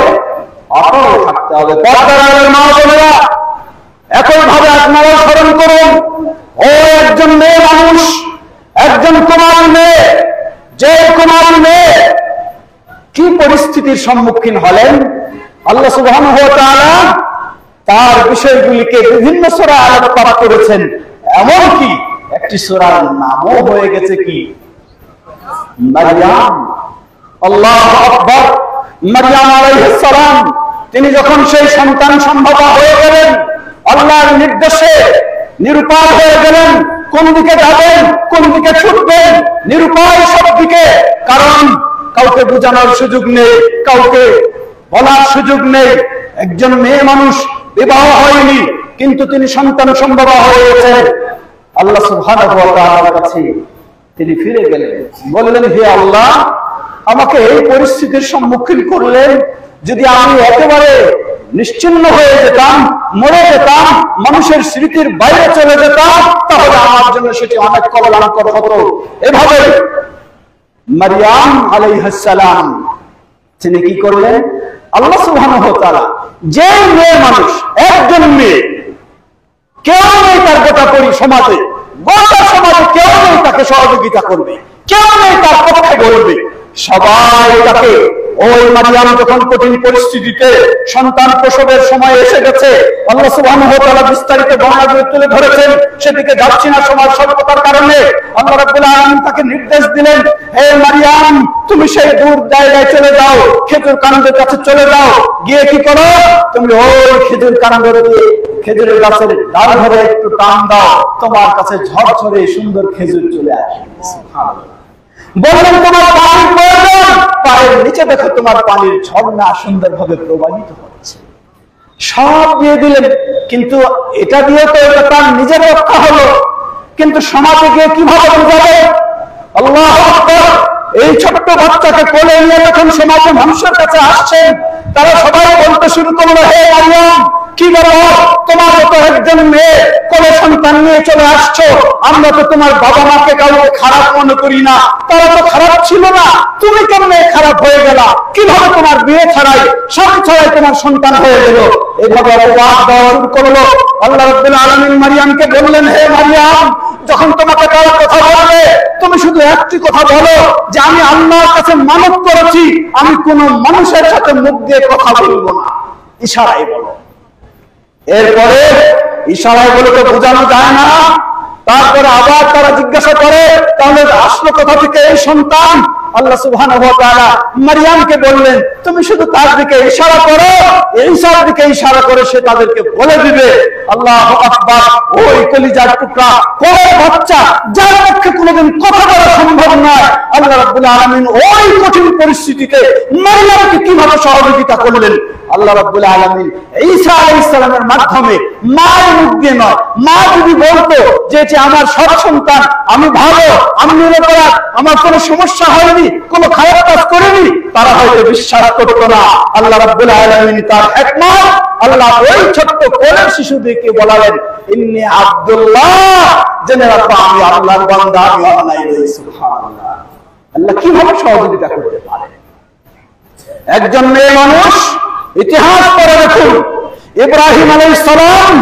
অটল থাকতে হবে। পর্দার মা বোনেরা, একই ভাবে আপনারা স্মরণ করুন, ও একজন মেয়ে মানুষ, একজন কুমারী মেয়ে, যে কুমারী মেয়ে কি পরিস্থিতির সম্মুখীন হলেন, আল্লাহ সুবহানাহু ওয়া তাআলা তার বিষয়গুলিকে বিভিন্ন সূরায় আলোকপাত করেছেন। এমনকি একটি সূরার নামও হয়ে গেছে কি, মারইয়াম। আল্লাহু আকবার। মারইয়াম আলাইহিস সালাম তিনি যখন সেই সন্তান সম্ভবা হয়ে গেলেন, আল্লাহর নির্দেশে নিরুপায় হয়ে গেলেন, কোন দিকে যাবেন, কোন দিকে ছুটবেন, নিরুপায় সব দিকে। কারণ কাউকে বোঝানোর সুযোগ নেই, কাউকে বলার সুযোগ নেই। একজন মেয়ে মানুষ, বিবাহ হয়নি, কিন্তু তিনি সন্তান সম্ভবা হয়ে গেছেন। আল্লাহ সুবহানাহু ওয়া তাআলার কাছে তিনি ফিরে গেলেন, বললেন, হে আল্লাহ, আমাকে এই পরিস্থিতির সম্মুখীন করলেন, যদি আমি একেবারে নিশ্চিন্ন হয়ে যেতাম, মরে যেতাম, মানুষের স্মৃতির বাইরে চলে যেতাম, তাহলে আমার জন্য সেটি অনেক কল্যাণকর হতো। এভাবে মারইয়াম আলাইহিস সালাম তিনি কি করলেন, আল্লাহ সুবহানাহু ওয়া তাআলা যে মেয়ে মানুষ, একজন মেয়ে, কেউ নেই তার গোটা সমাজে, গোটা সমাজে কেউ নেই তাকে সহযোগিতা করবে, কেউ নেই তার পক্ষে বলবে, সবাই তাকে, ওই মারইয়াম যখন কঠিন পরিস্থিতিতে সন্তান প্রসবের সময় এসে গেছে, আল্লাহ সুবহানাহু ওয়া তাআলা বিস্তারিত বর্ণনা তুলে ধরেছেন, সেদিকে যাচ্ছি না সময় স্বল্পতার কারণে। আল্লাহ রাব্বুল আলামিন তাকে নির্দেশ দিলেন, হে মারইয়াম, তুমি সেই দূর জায়গায় চলে যাও, খেজুর কাণ্ডের কাছে চলে যাও, গিয়ে কি করো, তুমি ওই খেজুর কাণ্ডের খেজুরের গাছের ডাল ধরে একটু টান দাও, তোমার কাছে ঝরঝরে সুন্দর খেজুর চলে আসবে। সুবহানাল্লাহ। বললেন, তোমার পানির প্রয়োজন, পায়ের নিচে দেখো তোমার পানির ঝর্ণা সুন্দরভাবে প্রবাহিত হচ্ছে। সব দিয়ে দিলেন, কিন্তু এটা দিয়ে তো তার নিজের রক্ষা হলো, কিন্তু সমাজে গিয়ে কিভাবে বোঝাবে? আল্লাহু আকবার। এই ছোট্ট বাচ্চাকে কোলে নিয়ে যখন সমাজে মানুষের কাছে আসছেন, তারা সবাই বলতে শুরু করলো, হে মারইয়াম, কি ব্যাপার, তোমার মতো একজন মেয়ে কোলে সন্তান নিয়ে চলে আসছো, আমরা তো তোমার বাবা মাকে কাউকে খারাপ মনে করি না, তারা তো খারাপ ছিল না, তুমি কেমনে খারাপ হয়ে গেলা, কিভাবে তোমার বিয়ে ছাড়াই, সব ছাড়াই তোমার সন্তান হয়ে গেল? এইভাবে অপবাদ দেওয়া শুরু করলো। আল্লাহ রাব্বুল আলামিন মারইয়ামকে বললেন, হে মারইয়াম, যখন তোমাকে কারো কথা বলবে, তুমি শুধু একটি কথা বলো, যে আমি আল্লাহর কাছে মানত করেছি, আমি কোন মানুষের সাথে মুখ দিয়ে কথা বলবো না, ইশারায় বলো। এরপরে ইশারায় বলে তো বোঝানো যায় না। তারপরে আবার তারা জিজ্ঞাসা করে, তাহলে আসলো কোথা থেকে এই সন্তান? আল্লাহ সুবহানাহু ওয়া তাআলা মারইয়ামকে বললেন, তুমি শুধু তার দিকে ইশারা করো, ঈসার দিকে ইশারা করে সে তাদেরকে বলে দিবে। আল্লাহু আকবার। ওই কলিজার টুকরা, কোলের বাচ্চা, যার পক্ষে কোনোদিন কথা বলা সম্ভব নয়, আল্লাহ রাব্বুল আলামিন ওই কঠিন পরিস্থিতিতে মারইয়ামকে কিভাবে সহযোগিতা করলেন? আল্লাহ রাব্বুল আলামিন ঈসা আলাইহিস সালামের মাধ্যমে, মায়ের মুখ দিয়ে নয়। মা যদি বলতো যে আমার সব সন্তান, আমি ভালো, আমি নিরপরাধ, আমার কোনো সমস্যা হয়নি, কোনো খারাপ কাজ করিনি, তারা হয়তো বিশ্বাস করতো না। আল্লাহ রাব্বুল আলামিন তার হিকমত, আল্লাহ ওই ছোট্ট কোলের শিশুদেরকে বলালেন, ইন্নী আব্দুল্লাহ, জেনে রাখো আমি আল্লাহর বান্দা, আমি অন্যায় নই। সুবহানাল্লাহ। আল্লাহ কিভাবে সহযোগিতা করতে পারে? একজন মেয়ে মানুষ, ইতিহাস পড়ে দেখুন, ইব্রাহিম আলাইহিস সালাম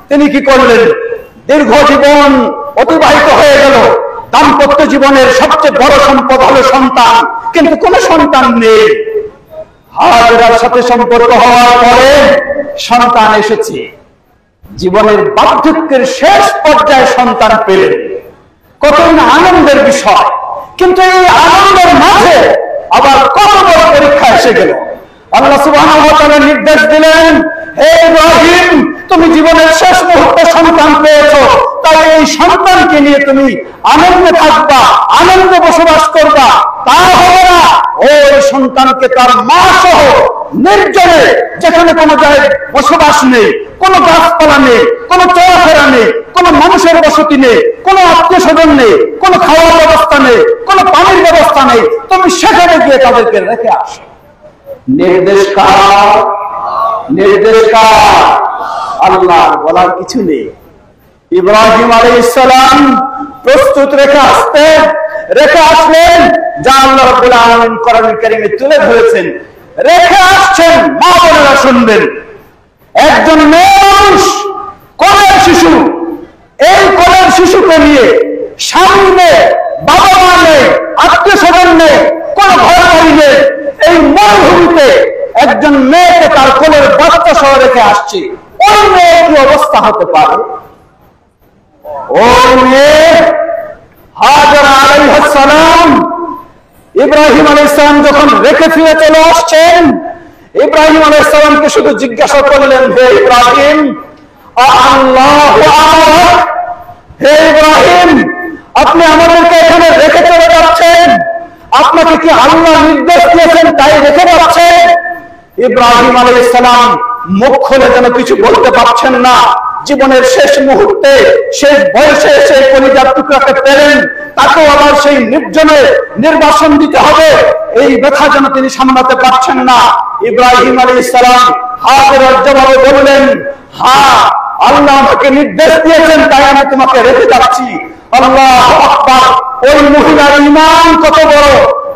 তিনি কি করলেন? দীর্ঘ জীবন অতিবাহিত হয়ে গেল, দাম্পত্য জীবনের সবচেয়ে বড় সম্পদ হলো সন্তান, কিন্তু কোনো সন্তান নেই। হাজেরার সাথে সম্পর্ক হওয়ার পরে সন্তান এসেছে, জীবনের বার্ধক্যের শেষ পর্যায়ে সন্তান পেলেন, কত আনন্দের বিষয়। কিন্তু এই আনন্দের মাঝে আবার কত বড় পরীক্ষা এসে গেল। আল্লাহ সুবহানাহু ওয়া তাআলা নির্দেশ দিলেন, হে ইব্রাহিম, তুমি জীবনের শেষ মুহূর্তে সন্তান পেয়েছো, তাই এই সন্তানকে নিয়ে তুমি আনন্দে থাকবা, আনন্দে বসবাস করবা। তা হবে না, ওই সন্তানকে তার মা সহ নির্জনে, যেখানে কোনো জায়গায় বসবাস নেই, কোনো গাছপালা নেই, কোনো চলাফেরা নেই, কোনো মানুষের বসতি নেই, কোনো আত্মীয় স্বজন নেই, কোনো খাওয়ার ব্যবস্থা নেই, কোনো পানির ব্যবস্থা নেই, তুমি সেখানে গিয়ে তাদেরকে রেখে আসো। নির্দেশ কার? নির্দেশ কার? আল্লাহ। বলার কিছু নেই। ইব্রাহিম আলাইহিস সালাম প্রস্তুত রেখে আসলেন, যা আল্লাহ রাব্বুল আলামিন কোরআনুল কারীমে তুলে ধরেছেন। রেখে আসছেন। মা বোনেরা শুনবেন, একজন মেয়ে মানুষ, কোলের শিশু, এই কোলের শিশুকে নিয়ে স্বামী নেই, বাবা মা নেই, আত্মীয় স্বজন নেই, কোন ঘর বাড়ি নেই, এই মরুভূমিতে একজন মেয়েকে তার কোলের বাচ্চা সহ রেখে আসছে। ওই মেয়ের কি অবস্থা হতে পারে? ওই মেয়ে হাজরা আলাইহিস সালাম ইব্রাহিম আলাইহিস সালাম যখন রেখে ফিরে চলে আসছেন, ইব্রাহিম আলাইহিস সালামকে শুধু জিজ্ঞাসা করলেন, হে ইব্রাহিম, আল্লাহু আমাক, হে ইব্রাহিম, আপনি আমাদেরকে এখানে রেখে চলে যাচ্ছেন? আপনাকে কি আল্লাহ নির্দেশ দিয়েছেন তাই রেখে যাচ্ছেন? ইব্রাহিম আলাইহিস সালাম মুখ খুলে যেন কিছু বলতে পারছেন না। জীবনের শেষ মুহূর্তে, শেষ বয়সে সেই কলিজার টুকরাকে পেলেন, তাকেও আবার সেই নির্জনে নির্বাসন দিতে হবে, এই ব্যথা যেন তিনি সামলাতে পারছেন না। ইব্রাহিম আলাইহিস সালাম হাজরার জবাবে বললেন, হ্যাঁ, আল্লাহ আমাকে নির্দেশ দিয়েছেন তাই আমি তোমাকে রেখে যাচ্ছি। আল্লাহু আকবার! ওই মহিলার ঈমান কত বড়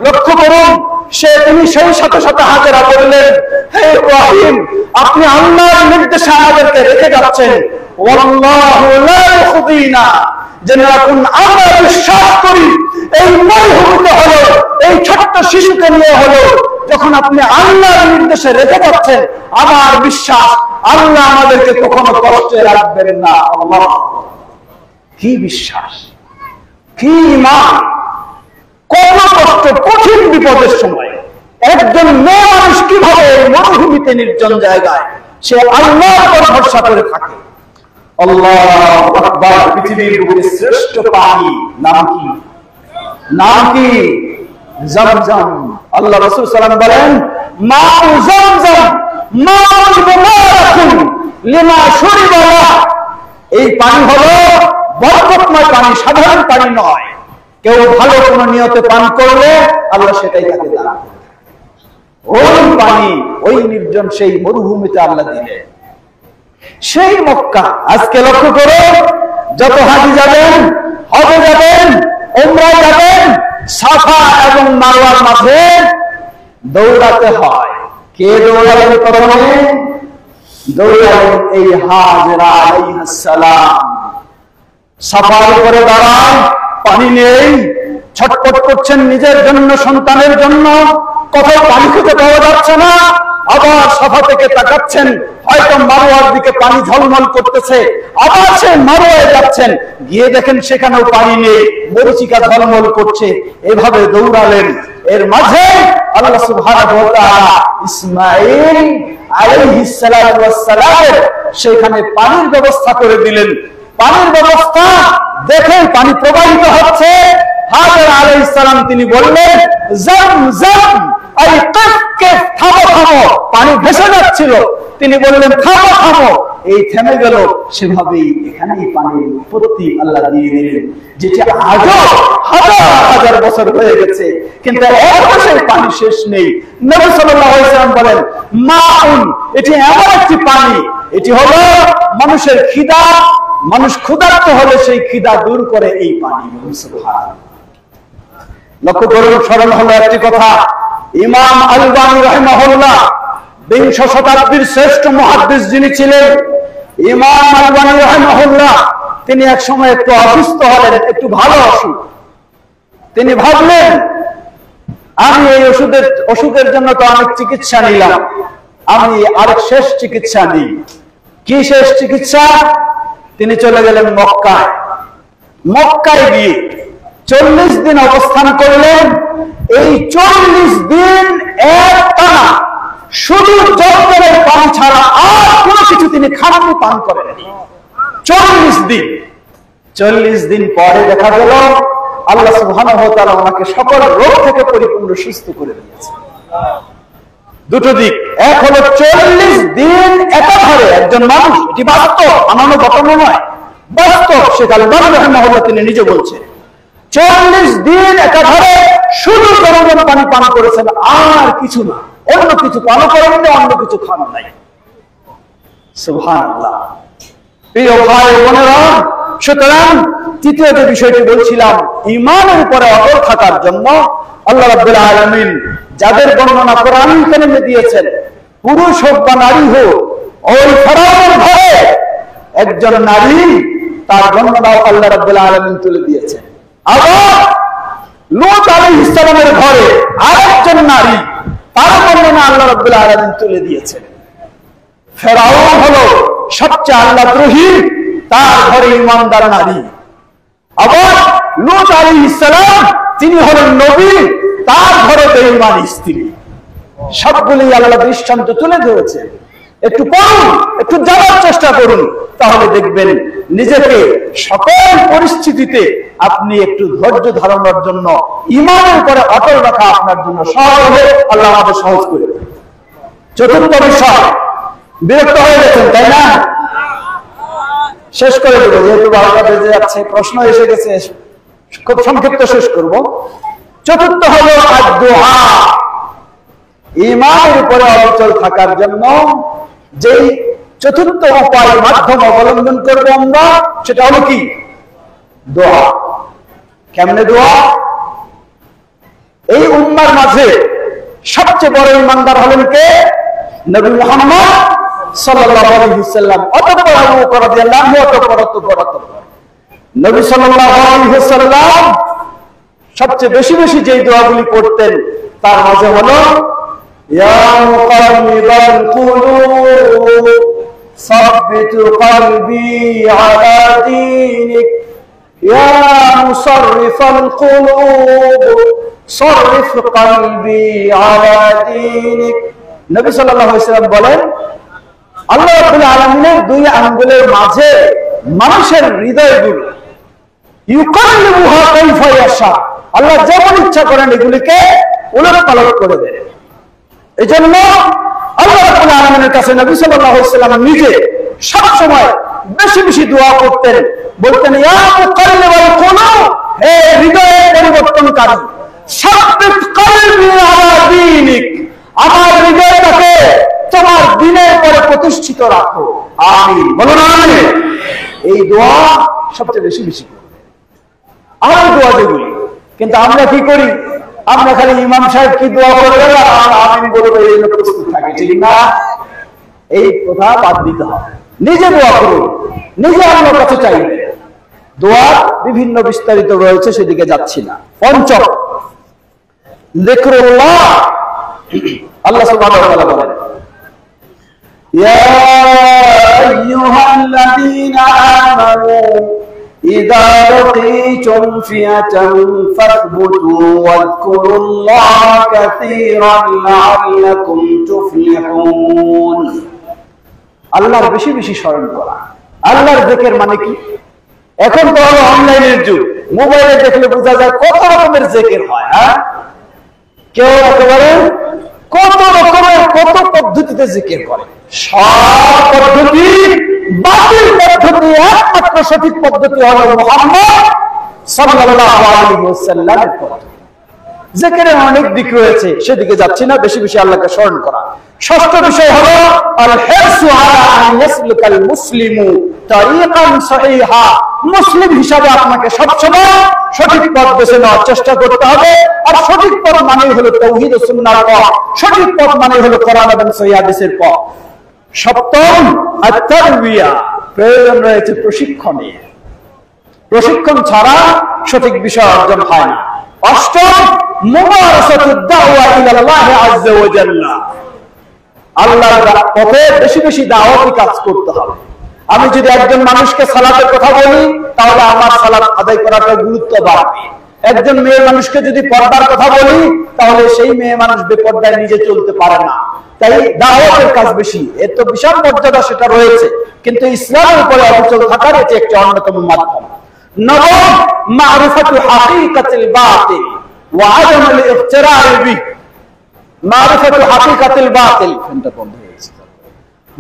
লক্ষ্য করুন। তিনি সেই সাথে সাথে হাজেরা বললেন, হে ইব্রাহিম, আপনি আল্লাহর নির্দেশে আমাদেরকে রেখে যাচ্ছেন। ওয়াল্লাহু লা ইখদিনা, যেন এখন আমরা বিশ্বাস করি এই মরুভূমিতে হলো, এই ছোট্ট শিশুকে নিয়ে হলো, যখন আপনি আল্লাহর নির্দেশে রেখে যাচ্ছেন, আমার বিশ্বাস আল্লাহ আমাদেরকে কখনো কষ্টে রাখবেন না। আল্লাহ, কি বিশ্বাস, কি ঈমান! কোন কষ্ট, কঠিন বিপদের সময় একজন মেয়ে মানুষ কিভাবে মরুভূমিতে নির্জন জায়গায় সে আল্লাহর উপর ভরসা করে থাকে। আল্লাহু আকবার! পৃথিবীর বুকে শ্রেষ্ঠ পানি নাম কি? নাম কি? জমজম। আল্লাহ রাসূল সাল্লাল্লাহু আলাইহি ওয়াসাল্লাম বলেন, মাউ জমজম মাউন মুবারাকুন লিমা শুরিবা লা। এই পানি হলো বরকতময় পানি, সাধারণ পানি নয়। কেউ ভালো কোন নিয়তে পান করলে আল্লাহ সেটাই তাকে দান করবে। ওই পানি ওই নির্জন সেই মরুভূমিতে আল্লাহ দিলেন। সেই মক্কা আজকে লক্ষ্য করো, যত হাজি যাবেন, হজে যাবেন, উমরায় যাবেন, সাফা এবং মারওয়ার মাঝে দৌড়াতে হয়। কে দৌড়াবেন প্রথমে? দৌড়াবেন এই হাজরা আলাইহিস সালাম। সাফার উপরে দাঁড়ান, পানি নেই, ছটফট করছেন নিজের জন্য, সন্তানের জন্য, কোথাও পানি খুঁজে পাওয়া যাচ্ছে না। আবার সাফা থেকে তাকাচ্ছেন, হয়তো মারোয়ার দিকে পানি ঝলমল করতেছে, আবার সে মারোয়ায় যাচ্ছেন, গিয়ে দেখেন সেখানেও পানি নেই, মরীচিকা ঝলমল করছে। এভাবে দৌড়ালেন। এর মাঝে আল্লাহ সুবহানাহু ওয়া তাআলা ইসমাঈল আলাইহিস সালাতু ওয়াস সালামের সেখানে পানির ব্যবস্থা করে দিলেন। পানির ব্যবস্থা দেখে পানি প্রবাহিত হচ্ছে। হাজরা আলাইহিস সালাম তিনি বললেন, জমজম, আই কিফ কিফ, থামো থামো। পানি ভেসে যাচ্ছিল, তিনি বললেন, থামো থামো। এই থেমে গেল। সেভাবেই এখানেই পানির উৎপত্তি আল্লাহ দিয়ে দিলেন, যেটা আজও হাজার হাজার বছর হয়ে গেছে, কিন্তু এখনো সেই পানি শেষ নেই। নবী সাল্লাল্লাহু আলাইহি ওয়াসাল্লাম বলেন, মাউন, এটি এমন একটি পানি, এটি হলো মানুষের খিদা, মানুষ ক্ষুধার্ত হলে সেই খিদা দূর করে এই পানি। সুবহানাল্লাহ। লক্ষ্য করুন, স্মরণ হলো একটি কথা, ইমাম আলবানী রাহিমাহুল্লাহ, বিংশ শতাব্দীর শ্রেষ্ঠ মুহাদ্দিস যিনি ছিলেন, ইমাম আলবানী রাহিমাহুল্লাহ, তিনি এক সময় একটু অসুস্থ হলেন, একটু ভালো অসুখ। তিনি ভাবলেন, আমি এই অসুখের জন্য তো অনেক চিকিৎসা নিলাম, আমি আরেক শেষ চিকিৎসা নিই। কি শেষ চিকিৎসা? তিনি চলে গেলেন মক্কায়। মক্কায় গিয়ে 40 দিন অবস্থান করলেন। এই 40 দিন একটানা শুধু জলজলের পানি ছাড়া আর কোনো কিছু তিনি খাননি, পান করেননি। 40 দিন। 40 দিন পরে দেখা গেল আল্লাহ সুবহানাহু ওয়া তাআলা ওনাকে সকল রোগ থেকে পরিপূর্ণ সুস্থ করে দিয়েছে। দুটো দিক, এক হলো 40 দিন একাধারে একজন মানুষ, এটি বাস্তব, আনানো ঘটনা নয়, বাস্তব। শেখ আলবানী রাহিমাহুল্লাহ তিনি নিজে বলছেন, 40 দিন একাধারে শুধু জলজল পানি পান করেছেন, আর কিছু না, অন্য কিছু পান করেননি, অন্য কিছু খান নাই। সুবহানাল্লাহ। প্রিয় ভাই বোনেরা, সুতরাং তৃতীয় যে বিষয়টি বলছিলাম, ঈমানের উপরে অটল থাকার জন্য আল্লাহ রাব্বুল আলামিন যাদের বর্ণনা কোরআন কারিমে দিয়েছেন, পুরুষ হোক বা নারী হোক, ওই ফেরাউনের ঘরে একজন নারী, তার বর্ণনাও আল্লাহ রাব্বুল আলামিন তুলে দিয়েছেন। আবার লূত আলাইহিস সালামের ঘরে আরেকজন নারী, তার বর্ণনা আল্লাহ রাব্বুল আলামিন তুলে দিয়েছেন। ফেরাউন হলো সবচেয়ে আল্লাহদ্রোহী, তার ঘরে ঈমানদার নারী। আবার লূত আলাইহিস সালাম, তিনি হলেন নবী, তার ঘরে বেঈমান স্ত্রী। সবগুলি আল্লাহ দৃষ্টান্ত তুলে ধরেছে। একটু পড়ুন, একটু জানার চেষ্টা করুন, তাহলে দেখবেন নিজেকে সকল পরিস্থিতিতে আপনি একটু ধৈর্য ধারণের জন্য, ঈমানের উপরে অটল রাখা আপনার জন্য সহজ হবে। আল্লাহ আমাদের সহজ করে দেবে। চতুর্থ বিষয়, বিরক্ত হয়ে গেছেন তাই না? শেষ করে দেবো, যেহেতু 12টা বেজে যাচ্ছে, প্রশ্ন এসে গেছে, খুব সংক্ষিপ্ত শেষ করব। চতুর্থ হলো দুআ। ঈমানের উপরে অচল থাকার জন্য যেই চতুর্থ উপায় মাধ্যম অবলম্বন করবো আমরা, সেটা হলো কি? দোয়া। কেমনে দোয়া? এই উম্মার মাঝে সবচেয়ে বড় ঈমানদার হলেন কে? নবী মুহাম্মদ সাল্লাল্লাহু আলাইহি ওয়াসাল্লাম। অতঃপর আবু বকর রাদিয়াল্লাহু আনহু, অতঃপর নবী সাল্লাল্লাহু আলাইহি ওয়াসাল্লাম সবচেয়ে বেশি বেশি যেই দোয়াগুলি পড়তেন, তার মাঝে হলো ইয়া মুকাল্লিবাল কুলুব সাব্বিত কলবি আলা দীনিক, ইয়া মুসাররিফাল কুলুব সাররিফ কলবি আলা দীনিক। নবী সাল্লাল্লাহু আলাইহি ওয়াসাল্লাম বলেন, আল্লাহ রাব্বুল আলামিনের দুই আঙ্গুলের মাঝে মানুষের হৃদয়গুলো ইউকাল্লিবুহা কাইফা ইয়াশা, আল্লাহ যেমন ইচ্ছা করেন এগুলিকে উলটপালট করে দেন। এজন্য আল্লাহ রাব্বুল আলামিনের কাছে নবী সাল্লাল্লাহু আলাইহি ওয়াসাল্লাম নিজে সব সময় বেশি বেশি দোয়া করতেন, বলতেন ইয়া মুকাল্লিবাল কুলুব, হে হৃদয় পরিবর্তনকারী, সাব্বিত কলবি আলা দীনিক, আমার হৃদয়টাকে তোমার দ্বীনের উপরে প্রতিষ্ঠিত রাখো। আমিন, বলুন আমিন। এই দোয়া সবচেয়ে বেশি বেশি করবে। আর দোয়া যেগুলি, কিন্তু আমরা কি করি? আমরা খালি ইমাম সাহেব কি দোয়া করবে আর আমিন বলবো, এই জন্য প্রস্তুত থাকি, ঠিক না? এই কথা বাদ দিতে হবে। নিজে দোয়া করুন, নিজে আল্লাহর কাছে চাইবে। দোয়া বিভিন্ন বিস্তারিত রয়েছে, সেদিকে যাচ্ছি না। পঞ্চম, যিকরুল্লাহ। আল্লাহ সুবহানাহু ওয়া তাআলা বলেন, ইয়া আইয়ুহাল্লাযীনা আমানু ইযা লাকীতুম ফিআতান ফাথবুতু ওয়াযকুরুল্লাহা কাসীরান লাআল্লাকুম তুফলিহুন। আল্লাহর বেশি বেশি স্মরণ করা। আল্লাহর জিকির মানে কি? এখন তো হলো অনলাইনের যুগ, মোবাইলে দেখলে বোঝা যায় কত রকমের জিকির হয়। হ্যাঁ, কেউ একেবারে কত রকমের কত পদ্ধতিতে জিকির করে। সব পদ্ধতি বাতিল পদ্ধতি, একমাত্র সঠিক পদ্ধতি হলো মুহাম্মদ সাল্লাল্লাহু আলাইহি ওয়াসাল্লামের পদ্ধতি। জিকিরের অনেক দিক রয়েছে, সেদিকে যাচ্ছি না। বেশি বেশি আল্লাহকে স্মরণ করা। ষষ্ঠ বিষয় হলো আল হিরসু আলা আন ইয়াসলুকাল মুসলিমু তারিকান সহিহা। মুসলিম হিসাবে আপনাকে সবসময় সঠিক পথ বেছে নেওয়ার চেষ্টা করতে হবে। আর সঠিক পথ মানে হলো তাওহীদ ও সুন্নাহর পথ, সঠিক পথ মানে হলো কোরআন এবং সহিহ হাদিসের পথ। সপ্তম, আত-তারবিয়া। প্রয়োজন রয়েছে প্রশিক্ষণের। প্রশিক্ষণ ছাড়া সঠিক বিষয় অর্জন হয় না। অষ্টম, মুমারাসাতুদ দাওয়া ইলাল্লাহি আযজা ওয়া জাল্লা। আল্লাহর পথে বেশি বেশি দাওয়াতি কাজ করতে হবে। আমি যদি একজন মানুষকে সালাতের কথা বলি, তাহলে আমার সালাত আদায় করাটা গুরুত্ব বাড়বে। একজন মেয়ে মানুষকে যদি পর্দার কথা বলি, তাহলে সেই মেয়ে মানুষ বেপর্দায় নিজে চলতে পারে না। তাই দাওয়াতের কাজ বেশি। এর তো বিশাল মর্যাদা, সেটা রয়েছে, কিন্তু ইসলামের উপরে অচল থাকার এটি একটি অন্যতম মাধ্যম। নবম, মারিফাতু হাকিকাতিল বাতিল ওয়া আদামুল ইফতিরার বিহি। মারিফাতু হাকিকাতিল বাতিল, ফোনটা বন্ধ হয়ে গেছে।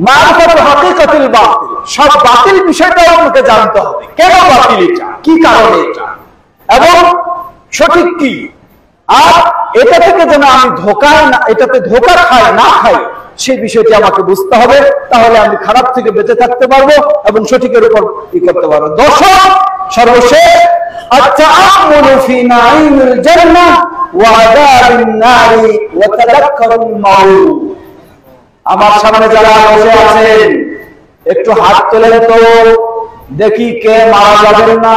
মারিফাতু হাকিকাতিল বাতিল, সব বাতিল বিষয়টা আপনাকে জানতে হবে। কেন বাতিল এটা, কি কারণে এটা, এবং সঠিক কি, আর এটা থেকে যেন আমি এটাতে ধোঁকা না খাই, সেই বিষয়টি আমাকে বুঝতে হবে। তাহলে আমি খারাপ থেকে বেঁচে থাকতে পারবো এবং সঠিকের উপর ই করতে পারবো। দর্শক, সর্বশেষ التأمل في نعيم الجنة وعذاب النار وتذكر الموت। আমার সামনে যারা বসে আছেন একটু হাত তোলেন তো দেখি কে মারা যাবেন না।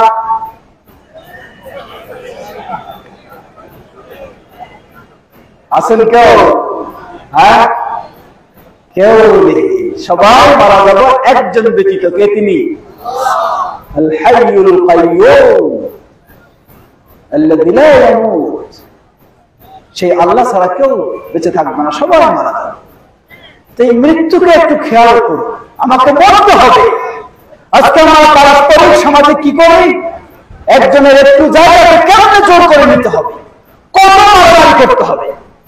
আছেন কেউ? হ্যাঁ, কেউ নেই, সবাই মারা যাবো, একজন ব্যতীত। কে তিনি? আল হাইয়ুল কাইয়্যুম আল্লাযী লা ইয়ামুত। সেই আল্লাহ ছাড়া কেউ বেঁচে থাকবে না, সবাই মারা যাবে। তো এই মৃত্যুকে একটু খেয়াল করো, আমাকে মরতে হবে। আজকে আমরা পারস্পরিক সমাজে কি করি? একজনের একটু জায়গাকে কেমনে জোর করে নিতে হবে, কত মারামারি করতে হবে,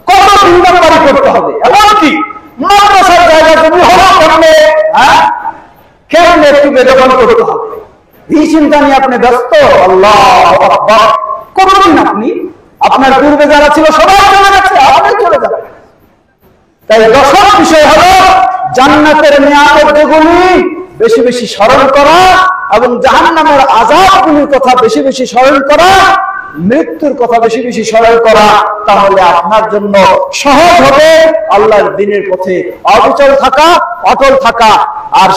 কত চিন্তামারি করতে হবে, এমনকি মাদ্রাসার জায়গা জমি হওয়ার কারণে কেমনে একটু বেদখল করতে হবে, এই চিন্তা নিয়ে আপনি ব্যস্ত। আল্লাহু আকবার। কতদিন আপনি, আপনার পূর্বে যারা ছিল সবাই চলে গেছে, আপনি চলে যাবেন। তাই দশম বিষয় হলো জান্নাতের নিয়ামত যেগুলি বেশি বেশি স্মরণ করা এবং জাহান্নামের আযাবগুলির কথা বেশি বেশি স্মরণ করা, মৃত্যুর কথা বেশি বেশি স্মরণ করা। তাহলে আপনার জন্য সহজ হবে আল্লাহর দ্বীনের পথে অবিচল থাকা, অটল থাকা। আর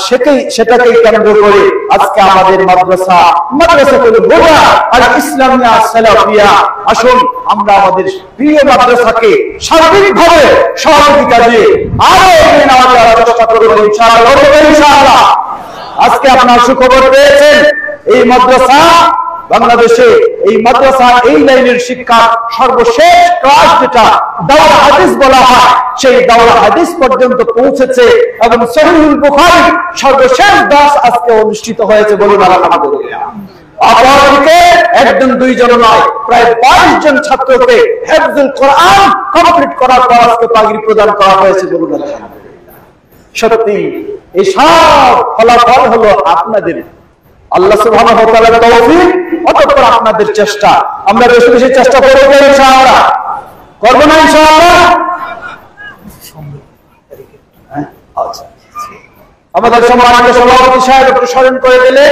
সেটাকেই কেন্দ্র করে আজকে আমাদের মাদ্রাসাতুল বুররা আল ইসলামিয়া সালাফিয়া। আসুন আমরা আমাদের প্রিয় মাদ্রাসাকে সার্বিকভাবে সহযোগিতা দিয়ে আরো এগিয়ে নেওয়ার চেষ্টা করব ইনশাআল্লাহ। আজকে আপনার সুখবর পেয়েছেন, এই মাদ্রাসা বাংলাদেশে, এই মাদ্রাসা এই লাইনের শিক্ষা সর্বশেষ ক্লাস যেটা দাওরা হাদিস বলা হয়, সেই দাওরা হাদিস পর্যন্ত পৌঁছেছে এবং সহিহুল বুখারী সর্বশেষ দাস আজকে অনুষ্ঠিত হয়েছে। বলুন আলহামদুলিল্লাহ। অপরদিকে একজন দুইজন নয়, প্রায় 22 জন ছাত্রকে হিফজুল কোরআন কমপ্লিট করার পর আজকে পাগড়ি প্রদান করা হয়েছে। বলুন আলহামদুলিল্লাহ। সত্যি এই সব ফলাফল হলো আপনাদের, আল্লাহ সুবহানাহু ওয়া তাআলার তৌফিক, অতঃপর আপনাদের চেষ্টা। আমরা বেশি বেশি চেষ্টা করব ইনশাআল্লাহ, করব না ইনশাআল্লাহ? আচ্ছা, আমাদের সম্মানিত সভাপতি সাহেব একটু স্মরণ করে দিলে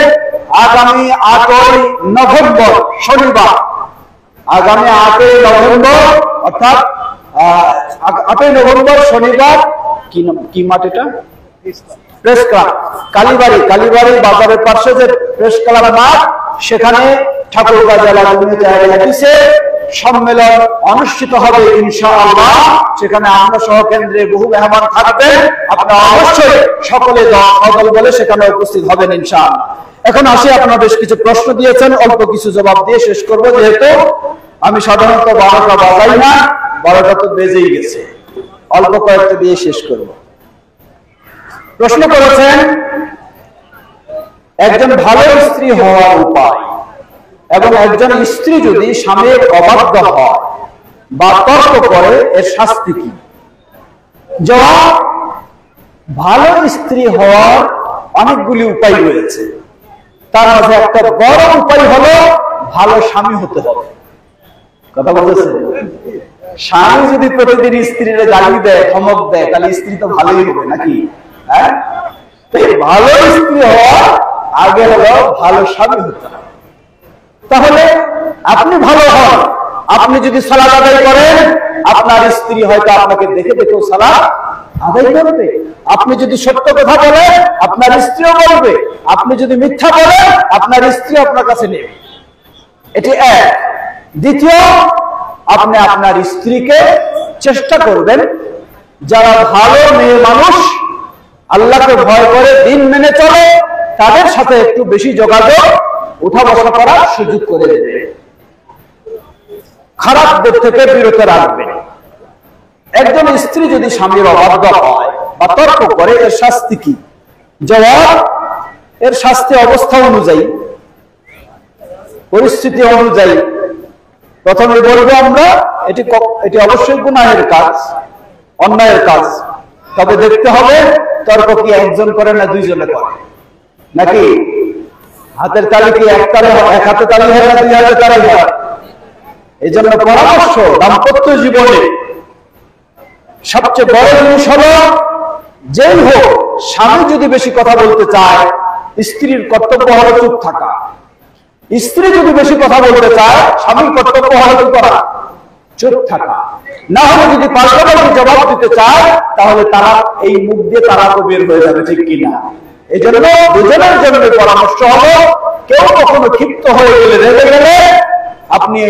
আগামী 8ই নভেম্বর শনিবার, আগামী 8ই নভেম্বর অর্থাৎ 8ই নভেম্বর শনিবার কি মাঠ এটা? প্রেস ক্লাব কালীবাড়ি বাজারের পাশে যে প্রেস ক্লাব মাঠ, সেখানে ঠাকুরগাঁ জেলা হাদিসে সম্মেলন অনুষ্ঠিত হবে ইনশাআল্লাহ। সেখানে আমরা সহ কেন্দ্রে বহু মেহমান থাকবেন, আপনারা অবশ্যই সকলে দল বলে সেখানে উপস্থিত হবেন ইনশাআল্লাহ। এখন আসি, আপনারা বেশ কিছু প্রশ্ন দিয়েছেন, অল্প কিছু জবাব দিয়ে শেষ করব, যেহেতু আমি সাধারণত 12টা বাজাই না, 12টা তো বেজেই গেছে, অল্প কয়েকটা দিয়ে শেষ করব। প্রশ্ন করেছেন একজন ভালো স্ত্রী হওয়ার উপায় এবং একজন স্ত্রী যদি স্বামীর অবাধ্য হয় বা তর্ক করে এর শাস্তি কি? জবাব, ভালো স্ত্রী হওয়ার অনেকগুলি উপায় রয়েছে, তার মধ্যে একটা বড় উপায় হলো ভালো স্বামী হতে হবে। কথা বলতেছে, স্বামী যদি প্রতিদিন স্ত্রীর গালি দেয়, ধমক দেয়, তাহলে স্ত্রী তো ভালোই হবে নাকি? হ্যাঁ, ভালো স্ত্রী হওয়ার আগে হলো ভালো স্বামী হতে হবে। তাহলে আপনি ভালো হন, আপনি যদি সালাত আদায় করেন, আপনার স্ত্রী হয়তো আপনাকে দেখে দেখেও সালাত আদায় করবে। আপনি যদি সত্য কথা বলেন, আপনার স্ত্রীও বলবে। আপনি যদি মিথ্যা বলেন, আপনার স্ত্রী আপনার কাছে নেবে। এটি এক। দ্বিতীয়, আপনি আপনার স্ত্রীকে চেষ্টা করবেন, যারা ভালো মেয়ে মানুষ, আল্লাহকে ভয় করে দিন মেনে চলে, তাদের সাথে একটু বেশি যোগাযোগ, উঠা বসা করার সুযোগ করে দেবে, খারাপদের থেকে বিরত রাখবে। একজন স্ত্রী যদি স্বামীর অবাধ্য হয় বা তর্ক করে, এর শাস্তি কি? জবাব, এর শাস্তি অবস্থা অনুযায়ী, পরিস্থিতি অনুযায়ী। প্রথমে বলবো আমরা, এটি অবশ্যই গুনাহের কাজ, অন্যায়ের কাজ। তবে দেখতে হবে তর্ক কি একজন করে না দুইজনে করে, নাকি হাতের তালি কি এক হাতে তালি হয় না 2 হাতে তালি হয়? এই জন্য পরামর্শ, দাম্পত্য জীবনে সবচেয়ে বড় জিনিস হলো, যেই হোক স্বামী যদি বেশি কথা বলতে চায়, স্ত্রীর কর্তব্য হলো চুপ থাকা। স্ত্রী যদি বেশি কথা বলতে চায়, স্বামীর কর্তব্য হলো কি করা? চুপ থাকা। না হলে যদি পাল্টাপাল্টি জবাব দিতে চায়, তাহলে তারা এই মুখ দিয়ে তারা তো বের হয়ে যাবে, ঠিক কিনা? এই জন্য দুজনের জন্য পরামর্শ হলো, কেউ কখনো ক্ষিপ্ত হয়ে গেলে, রেগে গেলে আপনি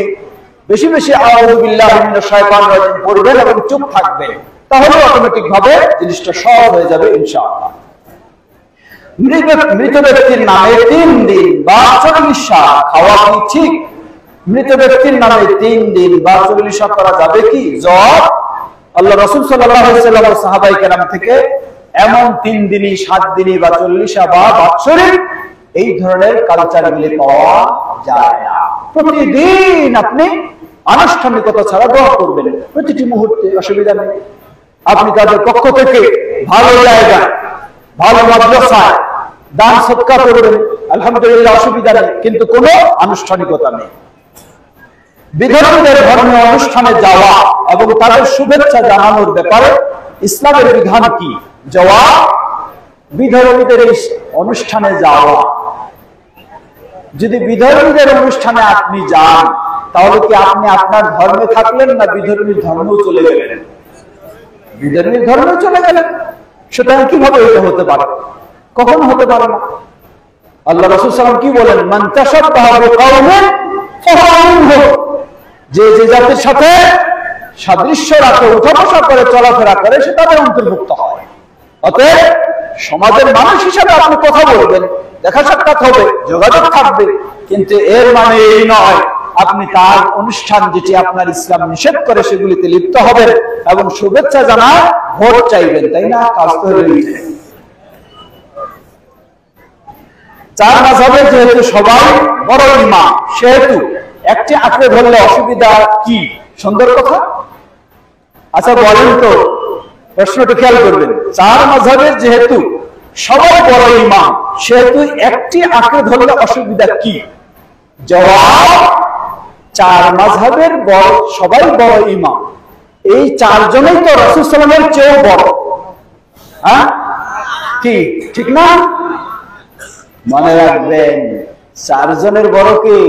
বেশি বেশি আউযু বিল্লাহি মিনাশ শাইতানির রাজিম পড়বেন এবং চুপ থাকবেন, তাহলে অটোমেটিক ভাবে জিনিসটা সহজ হয়ে যাবে ইনশাআল্লাহ। মৃত ব্যক্তির নামে 3 দিন বা 40 খাওয়া কি ঠিক? মৃত ব্যক্তির নামে 3 দিন বা 40 করা যাবে কি? জবাব, আল্লাহ রাসূল সাল্লাল্লাহু আলাইহি ওয়াসাল্লাম ও সাহাবায়ে কেরাম থেকে এমন 3 দিনই, 7 দিনই বা 40 বা বাৎসরিক এই ধরনের কালচার গুলি পাওয়া যায় না। প্রতিদিন আপনি আনুষ্ঠানিকতা ছাড়া দোয়া করবেন প্রতিটি মুহূর্তে, অসুবিধা নেই। আপনি তাদের পক্ষ থেকে ভালো জায়গায়, ভালো মাদ্রাসায় দান সদকা করবেন, আলহামদুলিল্লাহ, অসুবিধা নেই, কিন্তু কোনো আনুষ্ঠানিকতা নেই। বিধর্মীদের ধর্মীয় অনুষ্ঠানে যাওয়া এবং তাদের শুভেচ্ছা জানানোর ব্যাপারে ইসলামের বিধান কি? জবাব, বিধর্মীদের এই অনুষ্ঠানে যাওয়া, যদি বিধর্মীদের অনুষ্ঠানে আপনি যান, তাহলে কি আপনি আপনার ধর্মে থাকলেন না বিধর্মীর ধর্মেও চলে গেলেন? বিধর্মীর ধর্মেও চলে গেলেন। সুতরাং কিভাবে এটা হতে পারে? কখনো হতে পারে না। আল্লাহ রাসূল সাল্লাল্লাহু আলাইহি ওয়াসাল্লাম কি বলেন? মান তাশাব্বাহা বিকাওমিন ফাহুয়া মিনহুম, যে যে জাতির সাথে সাদৃশ্য রাখে, উঠা বসা করে, চলাফেরা করে, সে তাদের অন্তর্ভুক্ত হয়। অতএব সমাজের মানুষ হিসাবে আপনি কথা বলবেন, দেখা সাক্ষাৎ হবে, যোগাযোগ থাকবে, কিন্তু এর মানে এই নয় আপনি তার অনুষ্ঠান যেটি আপনার ইসলাম নিষেধ করে সেগুলিতে লিপ্ত হবেন এবং শুভেচ্ছা জানায় ভোট চাইবেন, তাই না? কাজ তো হলো। 4 মাযহাবে যেহেতু সবাই বড় ইমাম, সেহেতু একটি আঁকড়ে ধরলে অসুবিধা কি? সুন্দর কথা। আচ্ছা বলেন তো, প্রশ্নটা খেয়াল করবেন। 4 মাযহাবের যেহেতু সবাই বড় ইমাম, সেহেতু একটি আঁকড়ে ধরলে অসুবিধা কি? জবাব, 4 মাযহাবের সবাই বড় ইমাম, এই 4 জনেই তো রাসূল সাল্লাল্লাহু আলাইহি ওয়াসাল্লামের চেয়েও বড়। হ্যাঁ কি ঠিক না? মনে রাখবেন, 4 জনের বড় কি?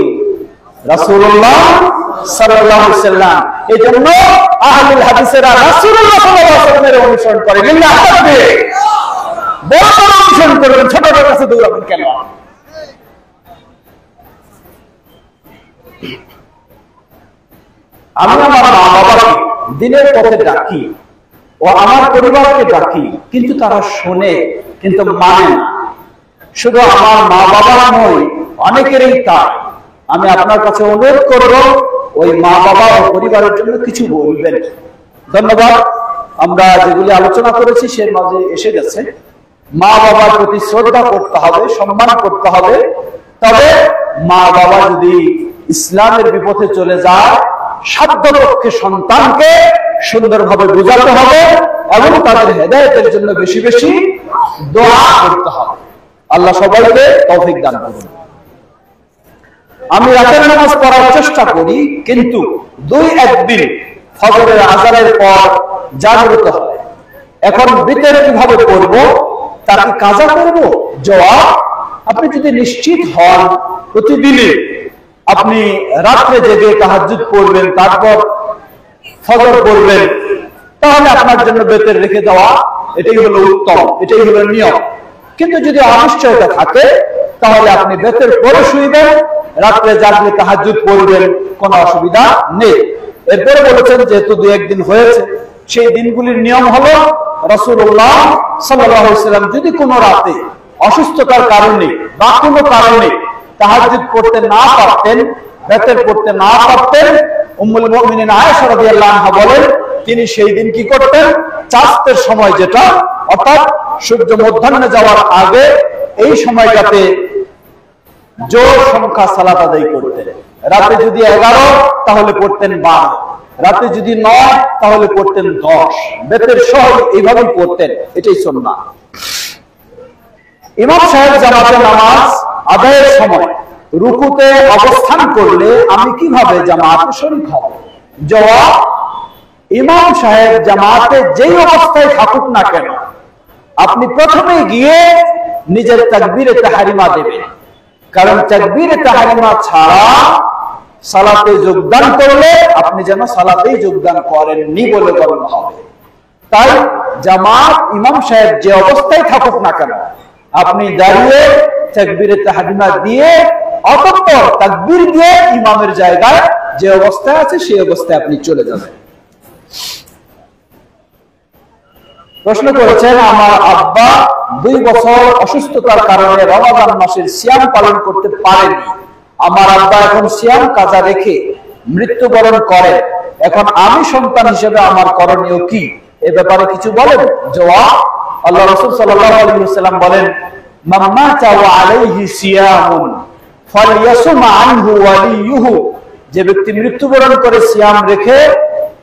রাসূলুল্লাহ সাল্লাল্লাহু আলাইহি ওয়াসাল্লাম। এজন্য আহলুল হাদিসেরা রাসূলুল্লাহ সাল্লাল্লাহু আলাইহি ওয়াসাল্লামের অনুসরণ করে, লিল্লাহ তাকবীর। বড় অনুসরণ করবেন, ছোটদের কাছে দৌড়াবেন কেন? আমি আমার মা বাবাকে দিনের পথে ডাকি ও আমার পরিবারকে ডাকি, কিন্তু তারা শোনে কিন্তু মানে না। শুধু আমার মা বাবা নয়, অনেকেরই তাই। আমি আপনার কাছে অনুরোধ করব, ওই মা বাবা ও পরিবারের জন্য কিছু বলবেন। ধন্যবাদ। আমরা যেগুলি আলোচনা করেছি সে মাঝে এসে গেছে। মা বাবার প্রতি শ্রদ্ধা করতে হবে, সম্মান করতে হবে। তবে মা বাবা যদি ইসলামের বিপথে চলে যায়, সাধ্যপক্ষে সন্তানকে সুন্দরভাবে বোঝাতে হবে এবং তাদের হেদায়েতের জন্য বেশি বেশি দোয়া করতে হবে। আল্লাহ সবাইকে তৌফিক দান করুন। আমি রাতের নামাজ পড়ার চেষ্টা করি, কিন্তু 2-1 দিন ফজরের আযানের পর জাগ্রত হয়। এখন বিতর কিভাবে করব? তা কি কাজা করব? জবাব, আপনি যদি নিশ্চিত হন প্রতিদিনে আপনি রাত্রে জেগে তাহাজ্জুদ পড়বেন, তারপর ফজর পড়বেন, তাহলে আপনার জন্য বেতের রেখে দেওয়া এটাই হলো উত্তম, এটাই হলো নিয়ম। কিন্তু যদি অনিশ্চয়তা থাকে, তাহলে আপনি বেতের পরে শুইবেন, রাত্রে জাগলে তাহাজ্জুদ পড়বেন, কোনো অসুবিধা নেই। এরপরে বলেছেন যেহেতু 2-1 দিন হয়েছে, সেই দিনগুলির নিয়ম হলো রাসূলুল্লাহ সাল্লাল্লাহু আলাইহি ওয়াসাল্লাম যদি কোনো রাতে অসুস্থতার কারণে বা কোনো কারণে তাহাজ্জুদ পড়তে না পারতেন, বেতের পড়তে না পারতেন, উম্মুল মুমিনিন আয়েশা রাদিয়াল্লাহু আনহা বলেন, তিনি সেই দিন কি করতেন? চাঁদের সময়, যেটা অর্থাৎ সূর্য মধ্যাহ্নে যাওয়ার আগে, এই সময়টাতে জোর সংখ্যা সালাত আদায় করতেন। রাতে যদি 11 তাহলে পড়তেন 12, রাতে যদি 9 তাহলে পড়তেন 10, বেতের সহ এইভাবেই পড়তেন। এটাই সুন্নাহ। ইমাম সাহেব জামাতে নামাজ আদায়ের সময় রুকুতে অবস্থান করলে আমি কিভাবে জামাতে শরীক হব? জবাব, ইমাম সাহেব জামাতে যেই অবস্থায় থাকুক না কেন, আপনি প্রথমে গিয়ে নিজের তাকবীরে তাহরিমা দেবেন। কারণ তাকবীরে তাহরিমা ছাড়া সালাতে যোগদান করলে আপনি যেন সালাতেই যোগদান করেননি বলে গণ্য হবে। তাই জামাত ইমাম সাহেব যে অবস্থায় থাকুক না কেন, আপনি দাঁড়িয়ে তাকবীরে তাহরিমা দিয়ে অতঃপর তাকবীর দিয়ে ইমামের জায়গায় যে অবস্থায় আছে সেই অবস্থায় আপনি চলে যাবেন। প্রশ্ন করেছেন, আমার আব্বা 2 বছর অসুস্থতার কারণে রমাদান মাসের সিয়াম পালন করতে পারেনি। আমার আব্বা এখন সিয়াম কাজা রেখে মৃত্যুবরণ করে। এখন আমি সন্তান হিসেবে আমার করণীয় কি? এ ব্যাপারে কিছু বলেন। জবাব, আল্লাহ রাসূল সাল্লাল্লাহু আলাইহি ওয়াসাল্লাম বলেন, মান মাতা ওয়া আলাইহি সিয়ামুন ফালইয়াসুম আনহু ওয়ালিয়ুহু। যে ব্যক্তি মৃত্যুবরণ করে সিয়াম রেখে,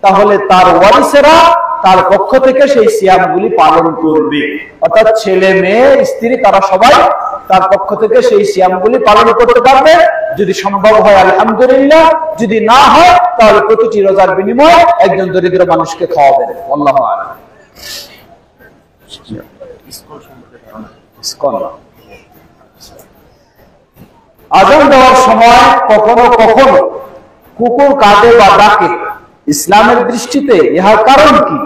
তাহলে তার ওয়ারিসেরা তার পক্ষ থেকে সেই সিয়ামগুলি পালন করবে। অর্থাৎ ছেলে মেয়ে স্ত্রী তারা সবাই তার পক্ষ থেকে সেই সিয়ামগুলি পালন করতে পারবে। যদি সম্ভব হয় আলহামদুলিল্লাহ, যদি না হয় তাহলে প্রতিটি রোজার বিনিময়ে একজন দরিদ্র মানুষকে খাওয়াবেন। আল্লাহু আ'লাম। আযান দেওয়ার সময় কখনো কখনো কুকুর কাঁদে বা ডাকে, ইসলামের দৃষ্টিতে ইহার কারণ কি?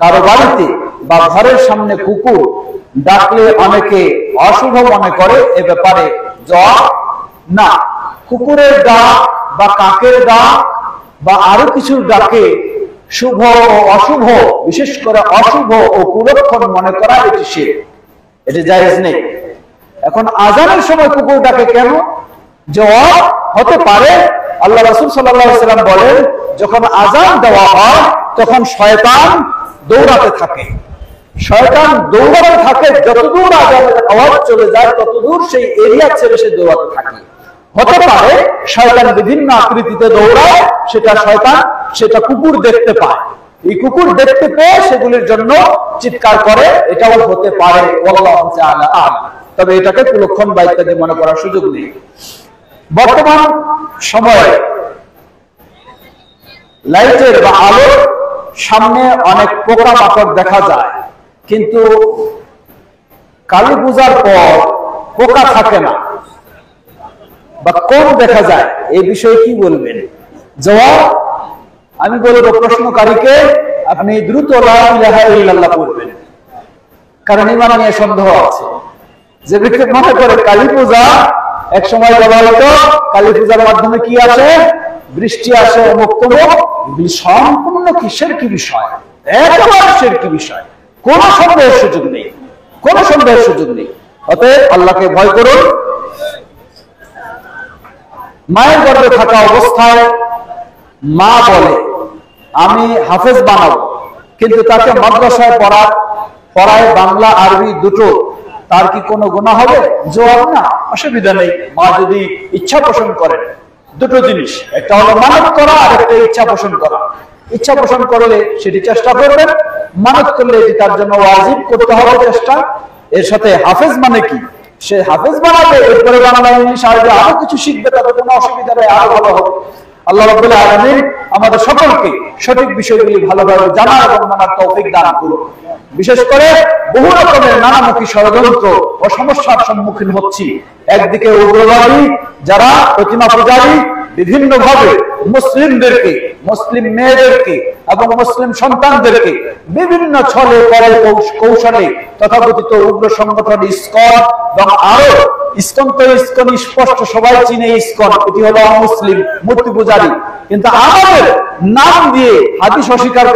কারো বাড়িতে বা ঘরের সামনে কুকুর ডাকলে অনেকে অশুভ মনে করে, এ ব্যাপারে জবাব, না, কুকুরের ডাক বা কাকের ডাক বা আরো কিছু ডাকে শুভ ও অশুভ, বিশেষ করে অশুভ ও কুলক্ষণ মনে করা এটি শিরক, এটি জায়েজ নেই। এখন আযানের সময় কুকুর ডাকে কেন? জবাব, হতে পারে আল্লাহ রাসূল সাল্লাল্লাহু আলাইহি ওয়াসাল্লাম বলেন, যখন আযান দেওয়া হয় তখন শয়তান দৌড়াতে থাকে। শয়তান দৌড়াতে থাকে, যতদূর আযানের আওয়াজ চলে যায় ততদূর সেই এরিয়া ছেড়ে সে দৌড়াতে থাকে। হতে পারে শয়তান বিভিন্ন আকৃতিতে দৌড়ায়, সেটা কুকুর দেখতে পায়, এই কুকুর দেখতে পেয়ে সেগুলির জন্য চিৎকার করে, এটাও হতে পারে। আল্লাহু তাআলা আ'লাম। তবে এটাকে কুলক্ষণ বা ইত্যাদি মনে করার সুযোগ নেই। বর্তমান সময়ে লাইটের বা আলোর সামনে অনেক পোকামাকড় দেখা যায়, কিন্তু কালী পূজার পর পোকা থাকে না বা কম দেখা যায়, এই বিষয়ে কি বলবেন? জবাব, আমি বলবো প্রশ্নকারীকে আপনি দ্রুত লা ইলাহা ইল্লাল্লাহ পড়বেন, কারণ ঈমান নিয়ে সন্দেহ আছে। যে ব্যক্তি মনে করে কালী পূজা, এক সময় বলা হতো কালী পূজার মাধ্যমে কি আসে? বৃষ্টি আসে, সম্পূর্ণ কিসের কি বিষয়, একেবারে কি বিষয়, কোন সন্দেহের সুযোগ নেই, কোন সন্দেহের সুযোগ নেই। অতএব আল্লাহকে ভয় করুন। মায়ের গর্ভে থাকা অবস্থায় মা বলে আমি হাফেজ বানাবো, কিন্তু তাকে মাদ্রাসায় পড়ায় বাংলা আরবি দুটো, তার কি কোনো গুনাহ হবে? জবাব, না, অসুবিধা নেই। মা যদি ইচ্ছা পোষণ করেন, দুটো জিনিস, একটা হলো মানত করা আর একটা ইচ্ছা পোষণ করা। ইচ্ছা পোষণ করলে সেটি চেষ্টা করবেন, মানত করলে এটি তার জন্য ওয়াজিব করতে হবে চেষ্টা। এর সাথে হাফেজ মানে কি? সে হাফেজ বানাবে, এরপরে বাংলা ইংলিশ আরবি আরো কিছু শিখবে, তাতে কোনো অসুবিধা নেই, আরো ভালো হবে। আল্লাহ রাব্বুল আলামিন আমাদের সকলকে সঠিক বিষয়গুলি ভালোভাবে জানা এবং মানার তৌফিক দান করুন। বিশেষ করে বহু রকমের নানামুখী ষড়যন্ত্র ও সমস্যার সম্মুখীন হচ্ছি। একদিকে উগ্রবাদী যারা প্রতিমা পূজারী বিভিন্ন ভাবে মুসলিমদেরকে, মুসলিম মেয়েদেরকে এবং মুসলিম সন্তানদেরকে বিভিন্ন ছলে পরে কৌশলে তথাকথিত উগ্র সংগঠন ইসকন এবং আরো ইসকন স্পষ্ট সবাই চিনে, ইসকন এটি হলো অমুসলিম মূর্তি পূজারী, কিন্তু আমাদের নাম দিয়ে হাদিস অস্বীকারী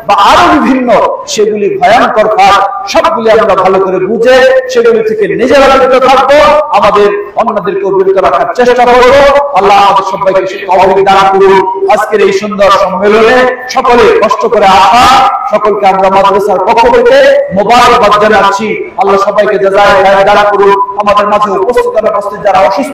বা আরো বিভিন্ন, সেগুলি ভয়ঙ্কর কাজ। সবগুলি আমরা ভালো করে বুঝে সেগুলি থেকে নিজেরা বিরত থাকবো, আমাদের অন্যদেরকে বিরত রাখার চেষ্টা করবো। আল্লাহ আমাদের সবাইকে তৌফিক দান করুন। আজকের এই সুন্দর সম্মেলনে সকলে কষ্ট করে আসা সকলকে আমরা মাদ্রাসার পক্ষ থেকে মোবারকবাদ জানাচ্ছি। আল্লাহ সবাইকে জাযায়ে খায়র দান করুন। আমাদের মাঝে উপস্থিত যারা অসুস্থ